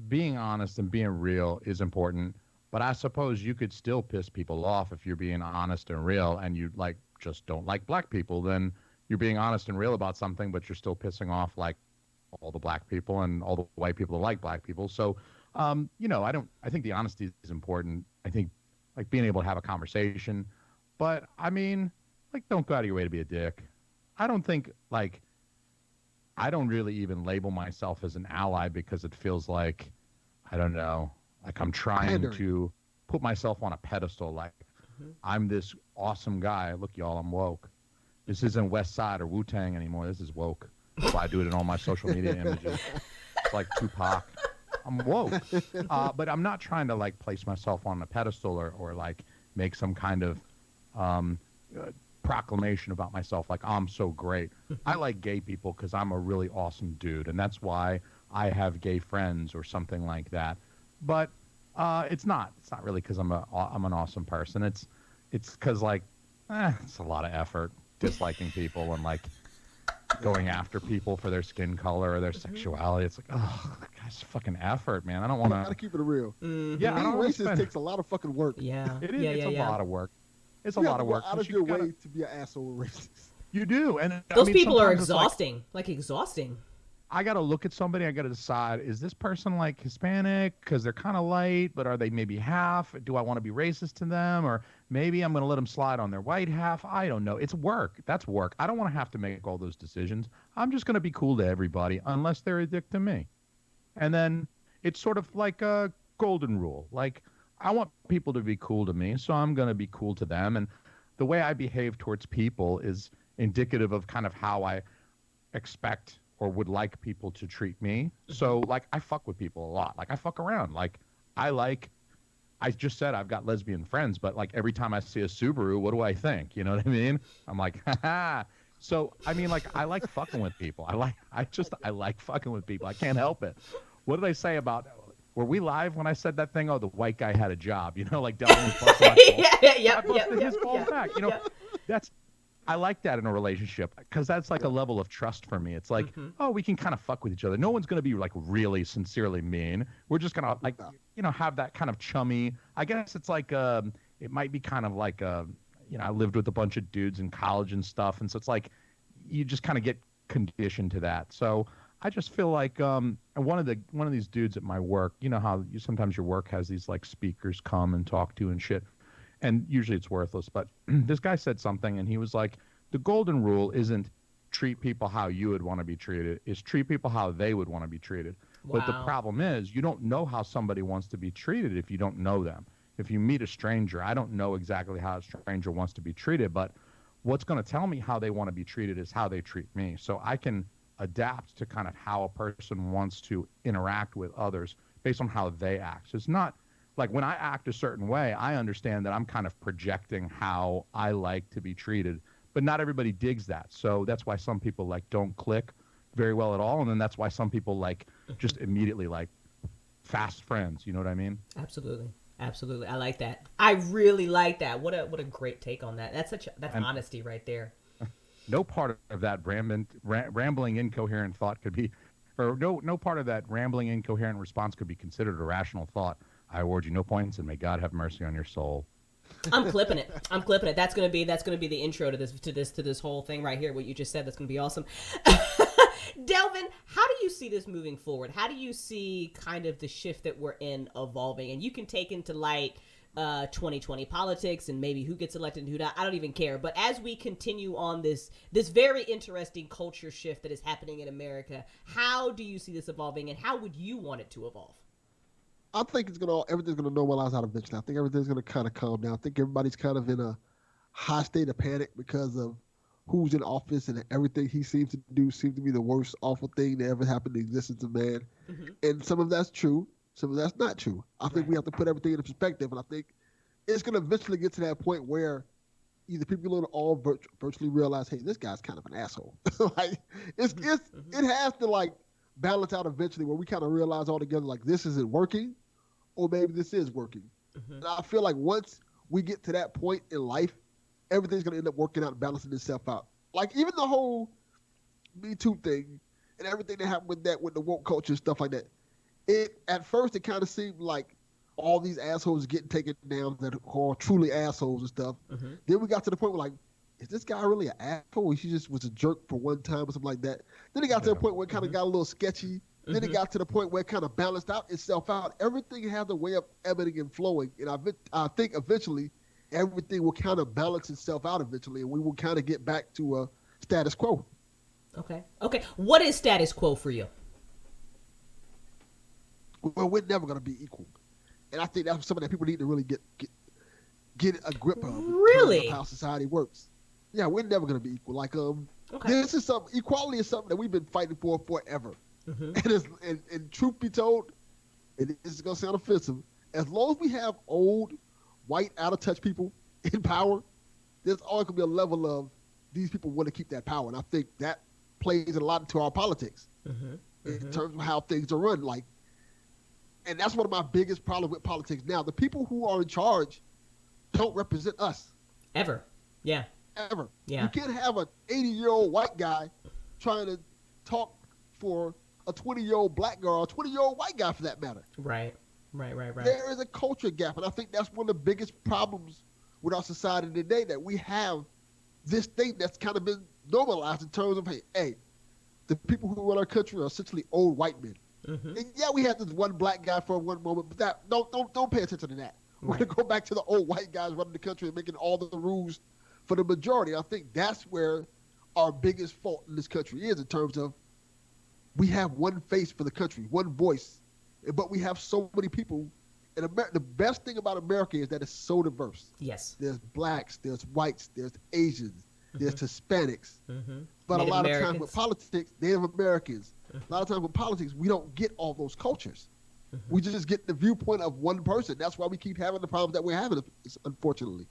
being honest and being real is important, but I suppose you could still piss people off if you're being honest and real and you just don't like black people. Then you're being honest and real about something, but you're still pissing off like all the black people and all the white people that like black people. So, I think the honesty is important. I think like being able to have a conversation, but don't go out of your way to be a dick. I don't think I don't really even label myself as an ally because it feels like, I don't know, like I'm trying to put myself on a pedestal. Like I'm this awesome guy. Look, y'all, I'm woke. This isn't West Side or Wu-Tang anymore. This is woke. That's why I do it in all my social media images. It's like Tupac. I'm woke. But I'm not trying to like place myself on a pedestal or like make some kind of proclamation about myself like I'm so great. I like gay people because I'm a really awesome dude, and that's why I have gay friends or something like that. But it's not really because I'm an awesome person. It's because like it's a lot of effort disliking people and like going after people for their skin color or their sexuality. It's like, oh, gosh, fucking effort, man. I don't want to. Gotta keep it real. Yeah, being racist takes a lot of fucking work. Yeah, it's a lot of work. It's a You lot have of to go work. out of your way to be an asshole racist. You do, and those people are sometimes it's like, exhausting. Like exhausting. I got to look at somebody. I got to decide: is this person like Hispanic because they're kind of light, but are they maybe half? Do I want to be racist to them, or maybe I'm going to let them slide on their white half? I don't know. It's work. That's work. I don't want to have to make all those decisions. I'm just going to be cool to everybody unless they're a dick to me. And then it's sort of like a golden rule. Like I want people to be cool to me, so I'm going to be cool to them. And the way I behave towards people is indicative of kind of how I expect or would like people to treat me. So like I fuck with people a lot. Like I fuck around. Like I just said I've got lesbian friends, but like every time I see a Subaru, what do I think? You know what I mean? I'm like, ha. So I mean, like I like fucking with people. I like fucking with people. I can't help it. What did I say about? Were we live when I said that thing? Oh, the white guy had a job. You know, like Delvin was busting my balls. I busted his balls back. You know, I like that in a relationship because that's like a level of trust for me. It's like, oh, we can kind of fuck with each other. No one's going to be like really sincerely mean. We're just going to like, you know, have that kind of chummy. I guess it's like, it might be kind of like, you know, I lived with a bunch of dudes in college and stuff. And so it's like, you just kind of get conditioned to that. So I just feel like one of these dudes at my work, you know how sometimes your work has these like speakers come and talk to you and shit. And usually it's worthless. But this guy said something, and he was like, the golden rule isn't treat people how you would want to be treated. It's treat people how they would want to be treated. Wow. But the problem is you don't know how somebody wants to be treated if you don't know them. If you meet a stranger, I don't know exactly how a stranger wants to be treated, but what's going to tell me how they want to be treated is how they treat me. So I can adapt to kind of how a person wants to interact with others based on how they act. So it's not like when I act a certain way, I understand that I'm kind of projecting how I like to be treated, but not everybody digs that. So that's why some people like don't click very well at all. And then that's why some people like just immediately like fast friends. You know what I mean? Absolutely. Absolutely. I like that. I really like that. What a great take on that. That's honesty right there. No part of that rambling, incoherent thought could be, or no part of that rambling, incoherent response could be considered a rational thought. I award you no points, and may God have mercy on your soul. I'm clipping it. That's gonna be the intro to this whole thing right here. What you just said. That's gonna be awesome. Delvin, how do you see this moving forward? How do you see kind of the shift that we're in evolving? And you can take into light 2020 politics and maybe who gets elected and who not. I don't even care. But as we continue on this very interesting culture shift that is happening in America, how do you see this evolving, and how would you want it to evolve? I think everything's gonna normalize out eventually. I think everything's gonna kind of calm down. I think everybody's kind of in a high state of panic because of who's in office, and everything he seems to do seems to be the worst awful thing that ever happened in the existence of man. And some of that's true, some of that's not true. I think we have to put everything into perspective, and I think it's gonna eventually get to that point where either people will all virtually realize, hey, this guy's kind of an asshole. Like it has to like balance out eventually where we kind of realize all together like this isn't working. Or maybe this is working. And I feel like once we get to that point in life, everything's going to end up working out and balancing itself out. Like even the whole Me Too thing and everything that happened with the woke culture and stuff like that. At first, it kind of seemed like all these assholes getting taken down that are truly assholes and stuff. Then we got to the point where like, is this guy really an asshole? He just was a jerk for one time or something like that. Then it got to the point where it kind of got a little sketchy. Then it got to the point where it kind of balanced out itself out. Everything has a way of ebbing and flowing. And I think eventually everything will kind of balance itself out eventually. And we will kind of get back to a status quo. Okay. What is status quo for you? Well, we're never going to be equal. And I think that's something that people need to really get a grip of. Really? In terms of how society works. Yeah, we're never going to be equal. Like, Okay. this is equality is something that we've been fighting for forever. And truth be told, and this is going to sound offensive, as long as we have old, white, out-of-touch people in power, there's always going to be a level of these people want to keep that power. And I think that plays a lot into our politics in terms of how things are run. Like, and that's one of my biggest problems with politics now. The people who are in charge don't represent us. Ever. Yeah. Ever. Yeah. You can't have an 80-year-old white guy trying to talk for a 20-year-old black girl, or a 20-year-old white guy for that matter. Right. There is a culture gap, and I think that's one of the biggest problems with our society today, that we have this thing that's kind of been normalized in terms of, hey, the people who run our country are essentially old white men. And yeah, we had this one black guy for one moment, but that don't pay attention to that. We're gonna go back to the old white guys running the country and making all the rules for the majority. I think that's where our biggest fault in this country is, in terms of we have one face for the country, one voice, but we have so many people. And the best thing about America is that it's so diverse. Yes. There's blacks, there's whites, there's Asians, there's Hispanics. But Native a lot Americans. of times with politics, Native Americans, a lot of times with politics, we don't get all those cultures. We just get the viewpoint of one person. That's why we keep having the problems that we're having, unfortunately.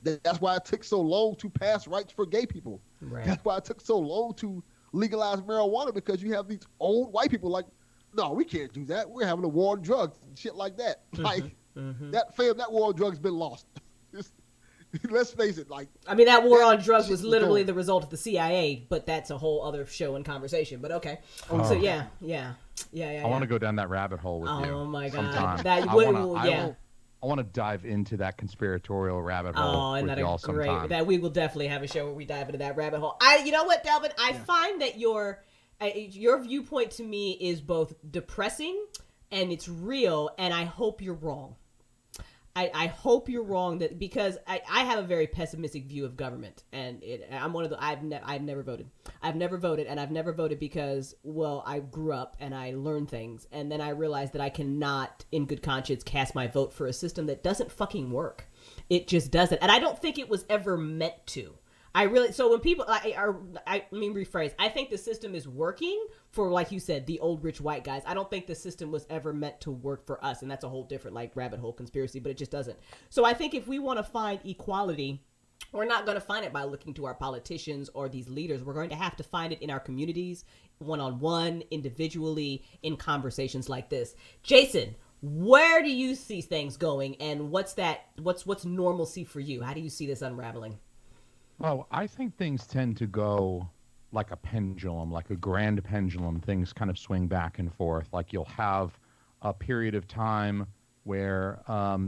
That's why it took so long to pass rights for gay people. Right. That's why it took so long to legalize marijuana, because you have these old white people like, no, we can't do that. We're having a war on drugs and shit like that. Like, that war on drugs been lost. Let's face it. Like, I mean, that war on drugs was literally the result of the CIA, but that's a whole other show and conversation. But okay. So yeah. I want to go down that rabbit hole with you. Oh my God. sometime. I want to dive into that conspiratorial rabbit hole with y'all sometime. That we will definitely have a show where we dive into that rabbit hole. You know what, Delvin? I find that your viewpoint to me is both depressing and it's real, and I hope you're wrong. I hope you're wrong, that because I have a very pessimistic view of government, and I'm one of the I've never voted. I've never voted because, well, I grew up and I learned things, and then I realized that I cannot in good conscience cast my vote for a system that doesn't fucking work. It just doesn't, and I don't think it was ever meant to. So when people, let me rephrase. I think the system is working for, like you said, the old rich white guys. I don't think the system was ever meant to work for us, and that's a whole different rabbit hole conspiracy, but it just doesn't. So I think if we want to find equality, we're not going to find it by looking to our politicians or these leaders. We're going to have to find it in our communities, one-on-one, individually, in conversations like this. Jason, where do you see things going, and what's normalcy for you? How do you see this unraveling? Oh, I think things tend to go like a pendulum, like a grand pendulum. Things kind of swing back and forth. Like, you'll have a period of time where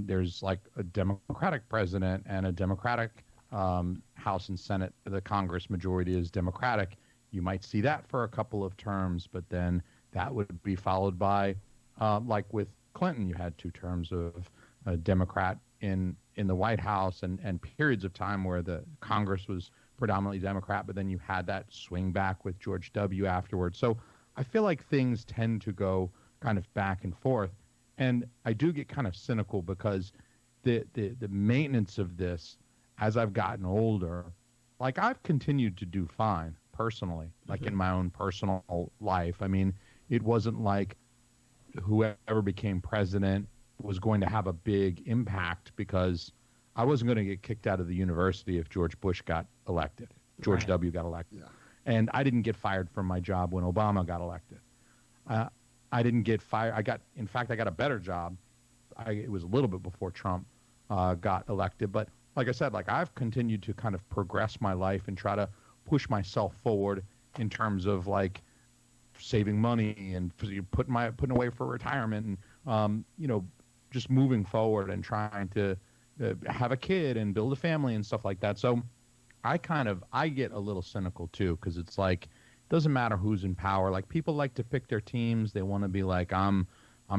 there's like a Democratic president and a Democratic House and Senate. The Congress majority is Democratic. You might see that for a couple of terms, but then that would be followed by, like with Clinton, you had 2 terms of a Democrat in the White House, and periods of time where the Congress was predominantly Democrat, but then you had that swing back with George W. afterwards. So I feel like things tend to go kind of back and forth. And I do get kind of cynical because the maintenance of this, as I've gotten older, like, I've continued to do fine personally, like in my own personal life. I mean, it wasn't like whoever became president was going to have a big impact, because I wasn't going to get kicked out of the university if George Bush got elected, George W. got elected. Yeah. And I didn't get fired from my job when Obama got elected. I didn't get fired. I got a better job. It was a little bit before Trump got elected. But like I said, like, I've continued to kind of progress my life and try to push myself forward in terms of like saving money and putting away for retirement, and just moving forward and trying to have a kid and build a family and stuff like that. So I get a little cynical too, because it's like, it doesn't matter who's in power. Like, people like to pick their teams. They want to be like, I'm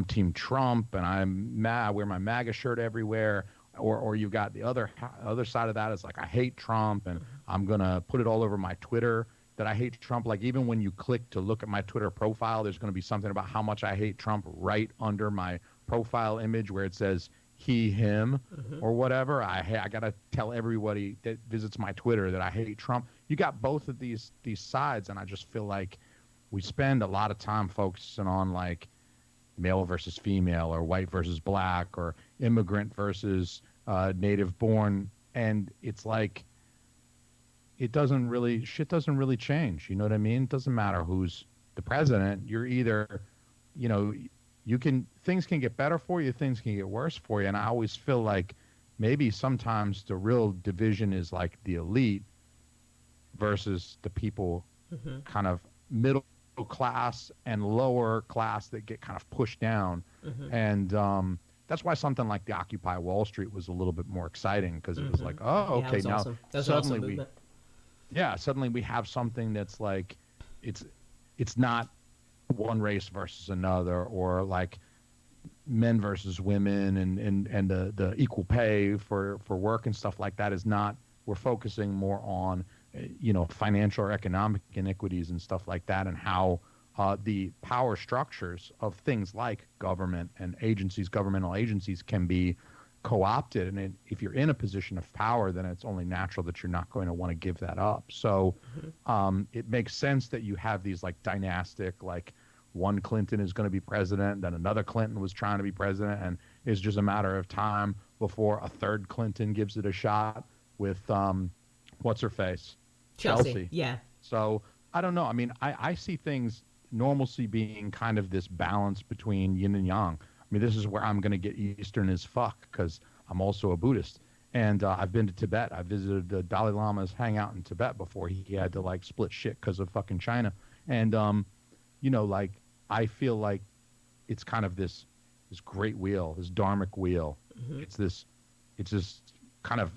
Team Trump, and I wear my MAGA shirt everywhere. Or you got the other side of that is like, I hate Trump, and I'm gonna put it all over my Twitter that I hate Trump. Like, even when you click to look at my Twitter profile, there's going to be something about how much I hate Trump right under my profile image where it says he, him, or whatever. I gotta tell everybody that visits my Twitter that I hate Trump. You got both of these sides, and I just feel like we spend a lot of time focusing on like male versus female, or white versus black, or immigrant versus native born, and it's like shit doesn't really change. You know what I mean? It doesn't matter who's the president. You're either, things can get better for you, things can get worse for you. And I always feel like maybe sometimes the real division is like the elite versus the people kind of middle class and lower class that get kind of pushed down. And that's why something like the Occupy Wall Street was a little bit more exciting, because it was like, oh, okay, now awesome. suddenly we have something that's like, it's not one race versus another, or like men versus women, and the equal pay for work and stuff like that is not. We're focusing more on financial or economic inequities and stuff like that, and how the power structures of things like government and governmental agencies can be co-opted. And if you're in a position of power, then it's only natural that you're not going to want to give that up. So it makes sense that you have these like dynastic, like one Clinton is going to be president, then another Clinton was trying to be president, and it's just a matter of time before a third Clinton gives it a shot with what's her face? Chelsea. Yeah. So I don't know. I mean, I see things, normalcy being kind of this balance between yin and yang. I mean, this is where I'm going to get Eastern as fuck, because I'm also a Buddhist. And I've been to Tibet. I visited the Dalai Lama's hangout in Tibet before he had to like split shit because of fucking China. And, like, I feel like it's kind of this great wheel, this dharmic wheel. It's just kind of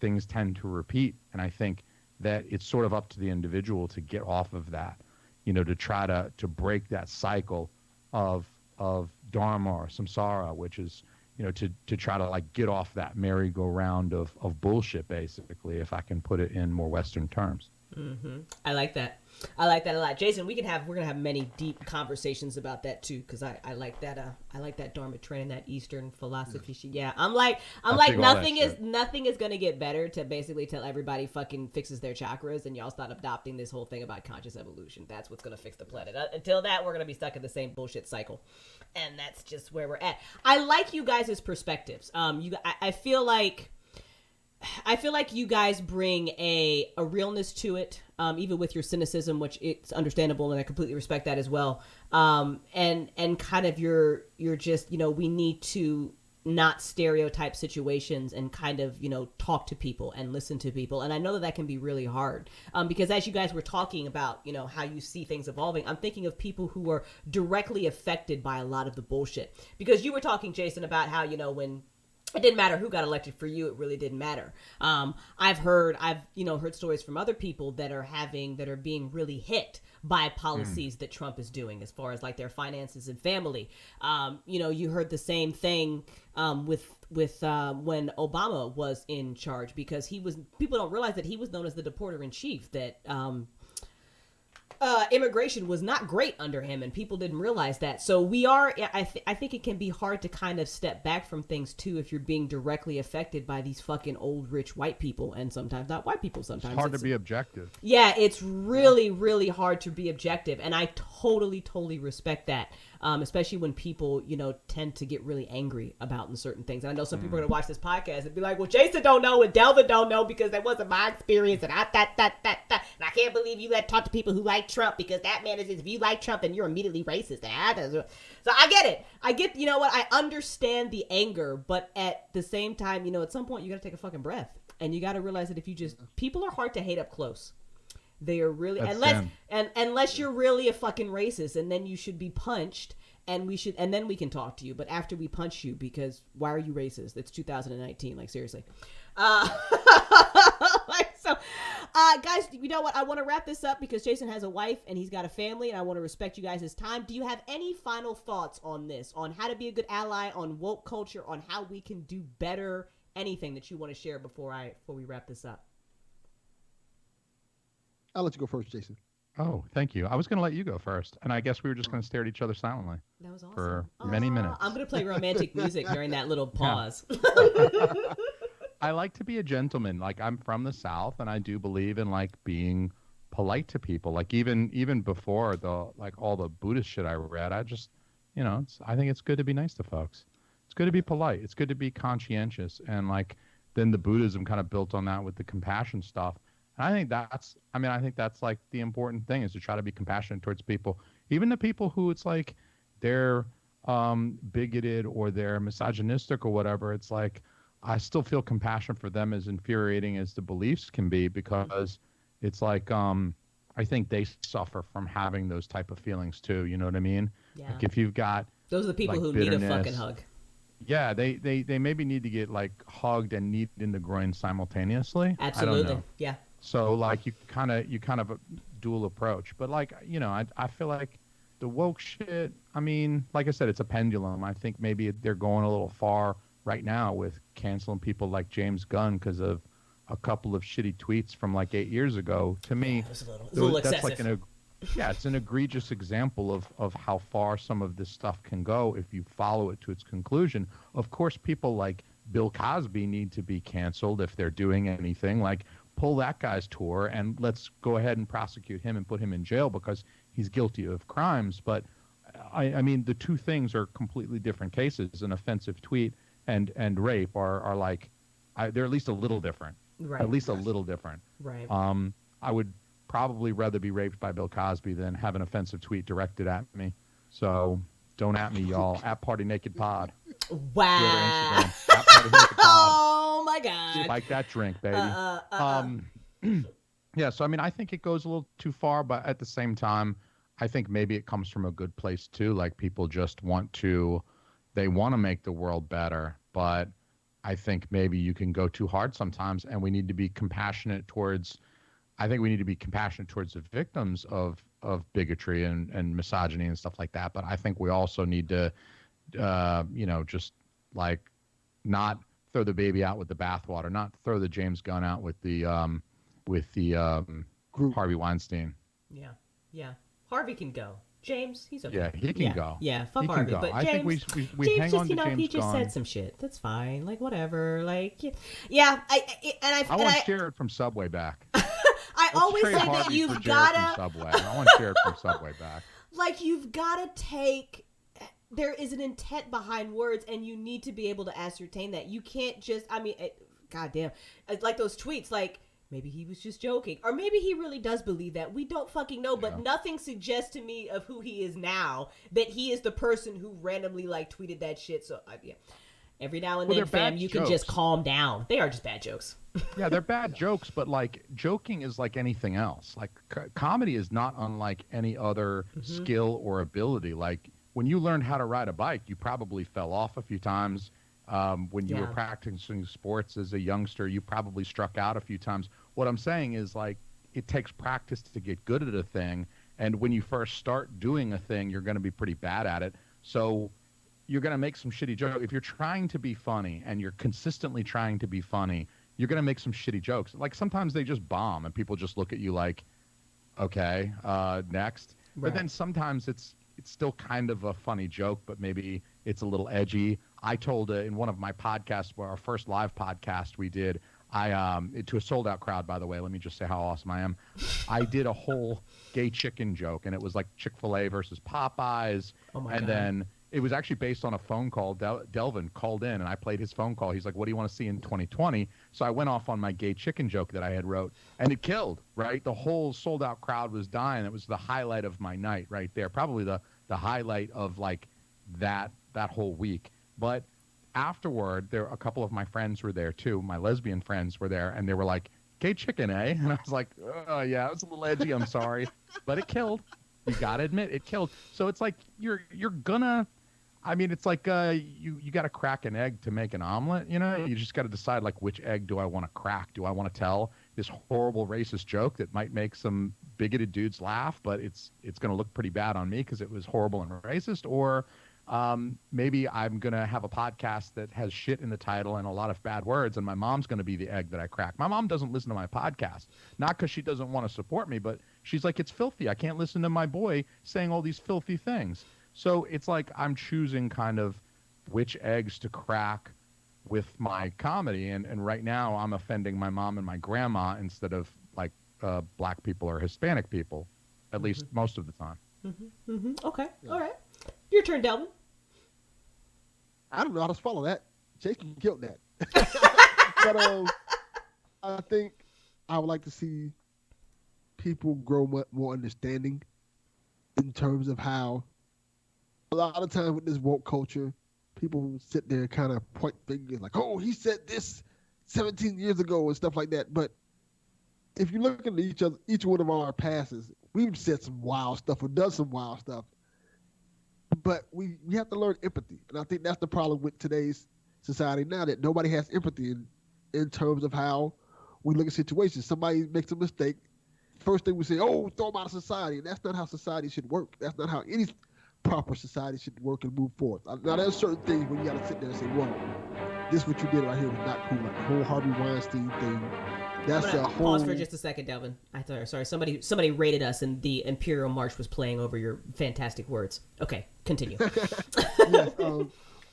things tend to repeat. And I think that it's sort of up to the individual to get off of that, to try to break that cycle of dharma or samsara, which is, to try to like get off that merry-go-round of bullshit, basically, if I can put it in more Western terms. I like that. I like that a lot. Jason, we're gonna have many deep conversations about that too, because I like that. I like that Dharma train, that Eastern philosophy. Yeah, I'm like nothing is gonna get better to basically tell everybody fucking fixes their chakras, and y'all start adopting this whole thing about conscious evolution. That's what's gonna fix the planet. Until that, we're gonna be stuck in the same bullshit cycle, and that's just where we're at. I like you guys' perspectives. I feel like you guys bring a realness to it, even with your cynicism, which it's understandable, and I completely respect that as well. And kind of you're just, we need to not stereotype situations and kind of, talk to people and listen to people. And I know that can be really hard, because as you guys were talking about, how you see things evolving, I'm thinking of people who are directly affected by a lot of the bullshit. Because you were talking, Jason, about how, when it didn't matter who got elected for you. It really didn't matter. I've heard stories from other people that are being really hit by policies that Trump is doing, as far as like their finances and family. You heard the same thing with when Obama was in charge, because people don't realize that he was known as the deporter in chief, that immigration was not great under him, and people didn't realize that. So I think it can be hard to kind of step back from things too, if you're being directly affected by these fucking old rich white people, and sometimes not white people. Sometimes it's hard to be objective. Yeah, it's really, really hard to be objective, and I totally respect that. Especially when people, tend to get really angry about certain things. And I know some people are going to watch this podcast and be like, well, Jason don't know and Delvin don't know because that wasn't my experience. And and I can't believe you talk to people who like Trump, because that man is, if you like Trump, then you're immediately racist. So I get it. I understand the anger, but at the same time, at some point you got to take a fucking breath, and you got to realize that people are hard to hate up close. They are really, unless you're really a fucking racist, and then you should be punched, and then we can talk to you. But after we punch you, because why are you racist? It's 2019, like seriously. Guys, you know what? I want to wrap this up because Jason has a wife and he's got a family, and I want to respect you guys' time. Do you have any final thoughts on this, on how to be a good ally, on woke culture, on how we can do better? Anything that you want to share before we wrap this up? I'll let you go first, Jason. Oh, thank you. I was going to let you go first, and I guess we were just going to stare at each other silently That was awesome. for many minutes. I'm gonna play romantic music during that little pause. I like to be a gentleman. Like I'm from the South, and I do believe in like being polite to people. Like even before the like all the Buddhist shit I read, I just I think it's good to be nice to folks. It's good to be polite. It's good to be conscientious, and like then the Buddhism kind of built on that with the compassion stuff. And I think that's like the important thing is to try to be compassionate towards people, even the people who it's like they're bigoted or they're misogynistic or whatever. It's like I still feel compassion for them as infuriating as the beliefs can be because it's like I think they suffer from having those type of feelings too. You know what I mean? Yeah. Like if you've got those are the people like who bitterness, need a fucking hug. Yeah, they maybe need to get like hugged and kneed in the groin simultaneously. Absolutely. I don't know. Yeah. So like you kind of a dual approach, but like I feel like the woke shit. I mean, like I said, it's a pendulum. I think maybe they're going a little far right now with canceling people like James Gunn because of a couple of shitty tweets from like 8 years ago. To me, It was a little that's excessive. like it's an egregious example of how far some of this stuff can go if you follow it to its conclusion. Of course, people like Bill Cosby need to be canceled if they're doing anything. Like pull that guy's tour and let's go ahead and prosecute him and put him in jail because he's guilty of crimes. But I mean, the two things are completely different cases. An offensive tweet and rape are like they're at least a little different. Right. At least a little different. Right. I would probably rather be raped by Bill Cosby than have an offensive tweet directed at me. So don't at me, y'all. At Party Naked Pod. Wow. Twitter, Instagram. At Party Naked Pod. Oh my God. Like that drink, baby. Yeah. So I mean, I think it goes a little too far, but at the same time, I think maybe it comes from a good place too. Like people just want to make the world better, but I think maybe you can go too hard sometimes, and we need to be compassionate towards. I think we need to be compassionate towards the victims of bigotry and misogyny and stuff like that. But I think we also need to, just like not throw the baby out with the bathwater, not throw the James Gunn out with the Harvey Weinstein. Yeah, yeah. Harvey can go. James, he's okay. Yeah, he can go. Yeah, fuck he Harvey. Can go. But I James, think we James hang just, on to James he just Gunn. said some shit. That's fine. Like whatever. Like yeah. I want Jared from Subway back. I always say Harvey that you've for Jared gotta. From Subway. I want Jared from Subway back. Like you've gotta take. There is an intent behind words, and you need to be able to ascertain that. You can't just. I mean, goddamn, like those tweets. Like maybe he was just joking, or maybe he really does believe that. We don't fucking know, but nothing suggests to me of who he is now that he is the person who randomly like tweeted that shit. So yeah. Every now and then, fam, you can just calm down. They are just bad jokes. Yeah, they're bad jokes, but like joking is like anything else. Like comedy is not unlike any other skill or ability. Like when you learned how to ride a bike, you probably fell off a few times. When you were practicing sports as a youngster, you probably struck out a few times. What I'm saying is like it takes practice to get good at a thing. And when you first start doing a thing, you're going to be pretty bad at it. So you're going to make some shitty jokes. If you're trying to be funny and you're consistently trying to be funny, you're going to make some shitty jokes. Like sometimes they just bomb and people just look at you like, okay, next. Right. But then sometimes it's still kind of a funny joke, but maybe it's a little edgy. I told in one of my podcasts, where our first live podcast we did, to a sold out crowd, by the way, let me just say how awesome I am. I did a whole gay chicken joke, and it was like Chick-fil-A versus Popeyes. Oh my God. God. Then it was actually based on a phone call. Delvin called in, and I played his phone call. He's like, what do you want to see in 2020? So I went off on my gay chicken joke that I had wrote, and it killed, right? The whole sold-out crowd was dying. It was the highlight of my night right there, probably the highlight of, like, that whole week. But afterward, a couple of my friends were there, too. My lesbian friends were there, and they were like, gay chicken, eh? And I was like, oh, yeah, it was a little edgy. I'm sorry. But it killed. You got to admit, it killed. So it's like you're going to... I mean, it's like you got to crack an egg to make an omelet, you know? You just got to decide, like, which egg do I want to crack? Do I want to tell this horrible racist joke that might make some bigoted dudes laugh, but it's going to look pretty bad on me because it was horrible and racist? Or maybe I'm going to have a podcast that has shit in the title and a lot of bad words, and my mom's going to be the egg that I crack. My mom doesn't listen to my podcast, not because she doesn't want to support me, but she's like, it's filthy. I can't listen to my boy saying all these filthy things. So it's like I'm choosing kind of which eggs to crack with my comedy. And right now I'm offending my mom and my grandma instead of like black people or Hispanic people, at least most of the time. Okay. Yeah. All right. Your turn, Delvin. I don't know how to follow that. Jason killed that. But I think I would like to see people grow more understanding in terms of how a lot of times with this woke culture, people sit there and kind of point fingers like, oh, he said this 17 years ago and stuff like that. But if you look at each one of our passes, we've said some wild stuff or done some wild stuff. But we have to learn empathy. And I think that's the problem with today's society now, that nobody has empathy in terms of how we look at situations. Somebody makes a mistake. First thing we say, oh, throw them out of society. And that's not how society should work. That's not how any proper society should work and move forward. Now, there's certain things where you got to sit there and say, whoa, this what you did right here was not cool. Like the whole Harvey Weinstein thing. That's a whole... Pause for just a second, Delvin. Sorry. Somebody rated us and the Imperial March was playing over your fantastic words. Okay, continue. Yes,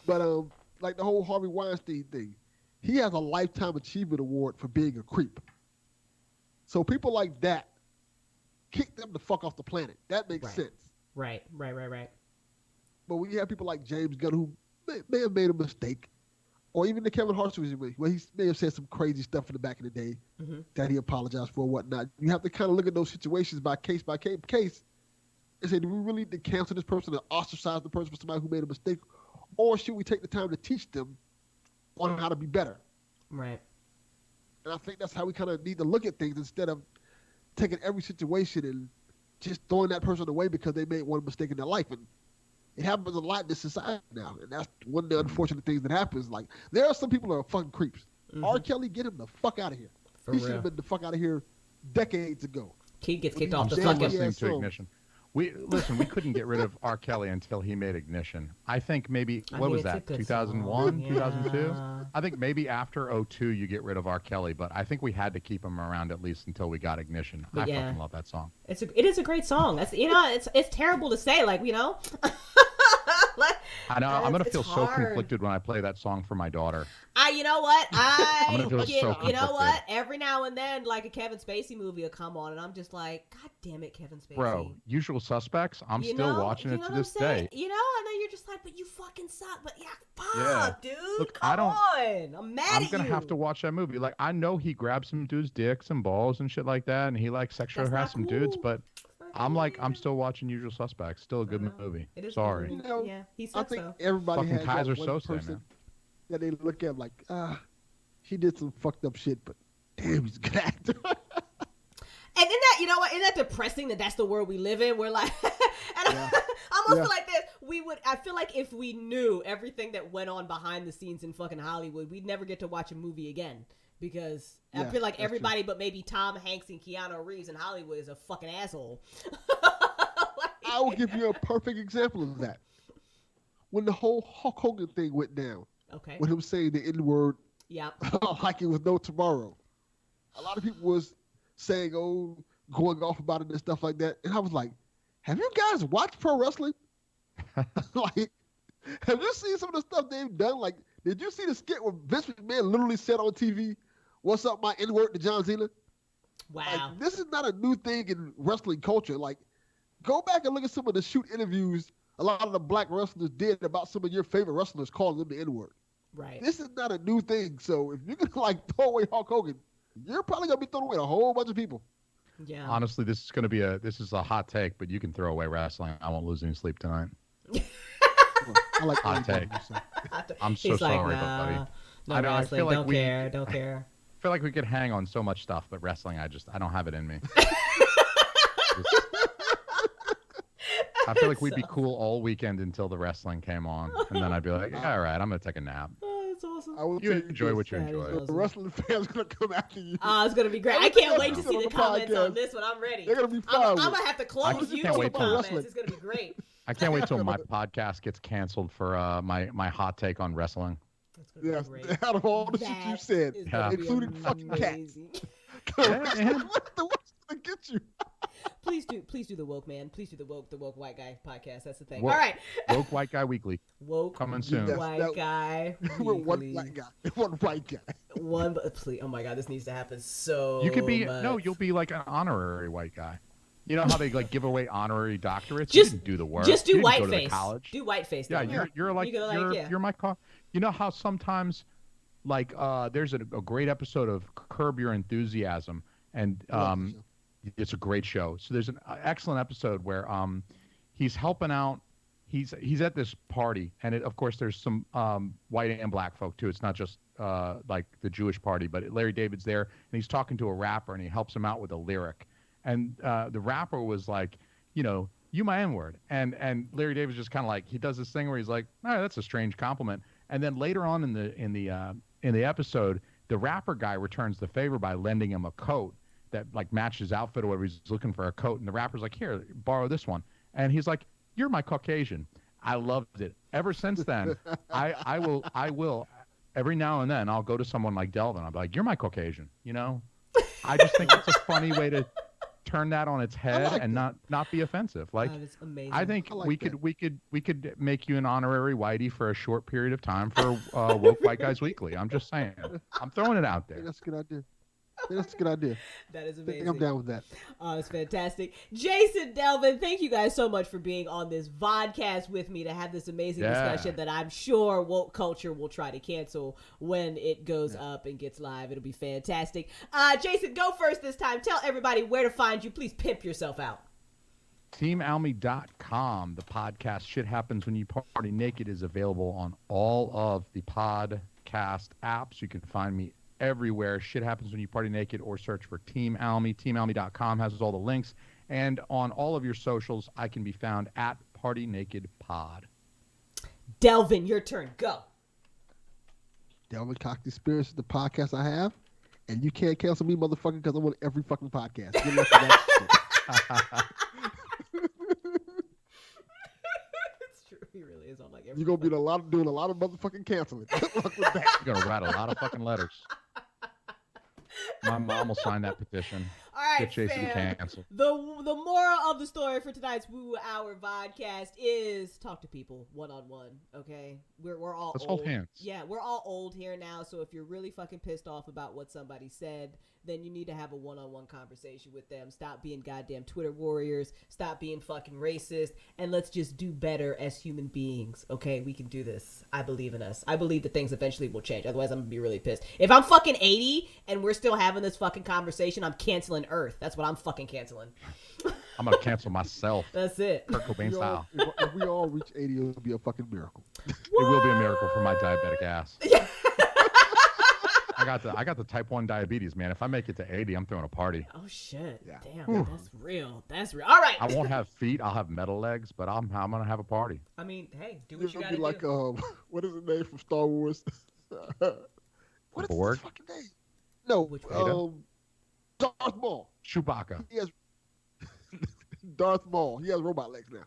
but like the whole Harvey Weinstein thing, he has a Lifetime Achievement Award for being a creep. So people like that, kick them the fuck off the planet. That makes sense. Right. But when you have people like James Gunn who may have made a mistake, or even the Kevin Hart situation where he may have said some crazy stuff in the back of the day that he apologized for and whatnot. You have to kind of look at those situations by case and say, do we really need to cancel this person and ostracize the person for somebody who made a mistake? Or should we take the time to teach them on how to be better? Right. And I think that's how we kind of need to look at things instead of taking every situation and just throwing that person away because they made one mistake in their life. And it happens a lot in this society now. And that's one of the unfortunate things that happens. Like, there are some people that are fucking creeps. R. Kelly, get him the fuck out of here. He should have been the fuck out of here decades ago. He gets kicked off the fucking fucking... Ignition. We couldn't get rid of R. Kelly until he made Ignition. I think maybe, was that, 2001, 2002? I think maybe after 2002 you get rid of R. Kelly, but I think we had to keep him around at least until we got Ignition. I fucking love that song. It is a great song. That's it's terrible to say, like, I know. I'm gonna feel so conflicted when I play that song for my daughter. You know what? I'm gonna feel so conflicted. You know what? Every now and then, like a Kevin Spacey movie will come on, and I'm just like, God damn it, Kevin Spacey. Bro, Usual Suspects. I'm still watching it to this day. You know, and then you're just like, but you fucking suck. But fuck, dude. Look, come on. I'm mad at you. I'm gonna have to watch that movie. Like, I know he grabbed some dudes' dicks and balls and shit like that, and he like sexually harassed some dudes, but. I'm still watching Usual Suspects. Still a good movie. Sorry. You know, he said I think everybody fucking has Kaiser that one Sose, person man. that they look at like, he did some fucked up shit, but damn, he's a good actor. And isn't that depressing that that's the world we live in? We're like, I almost feel like this. I feel like if we knew everything that went on behind the scenes in fucking Hollywood, we'd never get to watch a movie again. Because I feel like everybody but maybe Tom Hanks and Keanu Reeves in Hollywood is a fucking asshole. I will give you a perfect example of that. When the whole Hulk Hogan thing went down, with him saying the N-word like it was no tomorrow, a lot of people was saying, going off about it and stuff like that. And I was like, have you guys watched pro wrestling? Like, have you seen some of the stuff they've done? Like, did you see the skit where Vince McMahon literally said on TV, "What's up, my N-word" to John Cena? Wow. Like, this is not a new thing in wrestling culture. Like, go back and look at some of the shoot interviews a lot of the black wrestlers did about some of your favorite wrestlers calling them the N-word. Right. This is not a new thing. So if you can like throw away Hulk Hogan, you're probably gonna be throwing away a whole bunch of people. Yeah. Honestly, this is a hot take, but you can throw away wrestling. I won't lose any sleep tonight. I like hot take. I'm so sorry, buddy. No wrestling. Don't care. I feel like we could hang on so much stuff, but wrestling, I don't have it in me. I feel like we'd be cool all weekend until the wrestling came on, and then I'd be like, all right, I'm gonna take a nap. Oh, that's awesome. You enjoy what you enjoy. The wrestling fans gonna come after you. Oh, it's gonna be great. I can't wait to see the comments on this one. I'm ready. They're gonna be fine. I'm gonna have to close YouTube comments. It's gonna be great. I can't wait till my podcast gets canceled for my hot take on wrestling. That's gonna be Yes, great. out of all the shit you said, is Yeah. gonna be including fucking cats. amazing. Yeah, man. What's gonna get you? Please do the woke man. Please do the woke white guy podcast. That's the thing. Woke- All right. Woke White Guy Weekly Woke coming soon. Yes. white that- guy. We're one weekly. black guy, one white guy. One, please. Oh my God, this needs to happen so. You could be much. you'll be like an honorary white guy. You know how they like give away honorary doctorates? Just- you didn't do the work. Just do You didn't go to the whiteface. college. Do whiteface. Yeah, then. you're like You go like, yeah. you're my car. You know how sometimes like there's a great episode of Curb Your Enthusiasm, and it's a great show. So there's an excellent episode where he's helping out. He's at this party, and of course there's some white and black folk too. It's not just like the Jewish party, but Larry David's there, and he's talking to a rapper, and he helps him out with a lyric. And the rapper was like, you my N-word. And Larry David's just kind of like, he does this thing where he's like, oh, that's a strange compliment. And then later on in the episode, the rapper guy returns the favor by lending him a coat that like matches his outfit or whatever. He's looking for a coat, and the rapper's like, here, borrow this one. And he's like, you're my Caucasian. I loved it. Ever since then, I will every now and then I'll go to someone like Delvin. I'll be like, you're my Caucasian. I just think it's a funny way to turn that on its head like and not be offensive. Like, That is amazing. I think I like we could make you an honorary whitey for a short period of time for Woke White Guys Weekly. I'm just saying. I'm throwing it out Hey, there. that's a good idea. Hey, that's a good idea. That is I think amazing. I'm down with that. Oh, it's fantastic. Jason, Delvin, thank you guys so much for being on this vodcast with me to have this amazing Yeah. discussion that I'm sure woke culture will try to cancel when it goes up and gets live. It'll be fantastic. Jason, go first this time. Tell everybody where to find you. Please pimp yourself out. TeamAlme.com. The podcast Shit Happens When You Party Naked is available on all of the podcast apps. You can find me everywhere. Shit Happens When You Party Naked, or search for Team Alme. TeamAlme.com has all the links. And on all of your socials, I can be found at Party Naked Pod. Delvin, your turn. Go. Delvin Cox Experience is the podcast I have, and you can't cancel me, motherfucker, because I'm on every fucking podcast. Good luck with that shit. It's true. He really is on like every. You're gonna be doing a lot of motherfucking canceling. Good luck with that. You're going to write a lot of fucking letters. My mom will sign that petition. All right, Get Jason fam. canceled. The moral of the story for tonight's Woo Hour podcast is talk to people one-on-one, okay? We're all Let's old. hold hands. Yeah, we're all old here now, so if you're really fucking pissed off about what somebody said, then you need to have a one-on-one conversation with them. Stop being goddamn Twitter warriors. Stop being fucking racist. And let's just do better as human beings, okay? We can do this. I believe in us. I believe that things eventually will change. Otherwise, I'm gonna be really pissed. If I'm fucking 80 and we're still having this fucking conversation, I'm canceling Earth. That's what I'm fucking canceling. I'm going to cancel myself. That's it. Kurt Cobain style. If we all reach 80, it'll be a fucking miracle. It will be a miracle for my diabetic ass. I got the type 1 diabetes, man. If I make it to 80, I'm throwing a party. Oh shit! Yeah. Damn, that's real. That's real. All right. I won't have feet. I'll have metal legs, but I'm gonna have a party. I mean, hey, do what you It'll gotta be like do. what is the name from Star Wars? What is Borg? his fucking name? No, Which one? Darth Maul. Chewbacca. He has Darth Maul. He has robot legs now.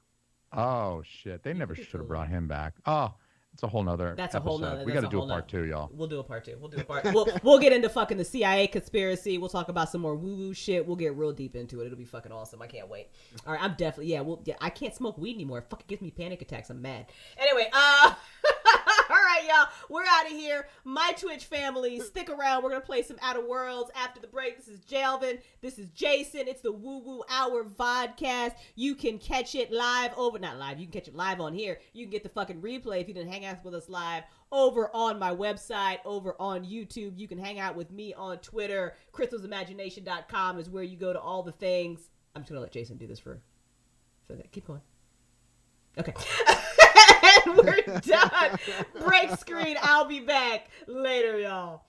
Oh shit! They never should have brought him back. Oh, it's a whole nother. That's a episode. whole nother. We that's got to do whole a part nother- 2, y'all. We'll do a part 2. We'll do a part. we'll get into fucking the CIA conspiracy. We'll talk about some more woo-woo shit. We'll get real deep into it. It'll be fucking awesome. I can't wait. All right, I'm definitely I can't smoke weed anymore. It fucking gives me panic attacks. I'm mad. Anyway, all right, y'all. We're out of here. My Twitch family, stick around. We're gonna play some Outer Worlds after the break. This is Delvin. This is Jason. It's the Woo Woo Hour Vodcast. You can catch it live not live. You can catch it live on here. You can get the fucking replay if you didn't hang out with us live over on my website, over on YouTube. You can hang out with me on Twitter. crystalsimagination.com is where you go to all the things. I'm just gonna let Jason do this for that. Keep going. Okay. And we're done. Break screen. I'll be back later, y'all.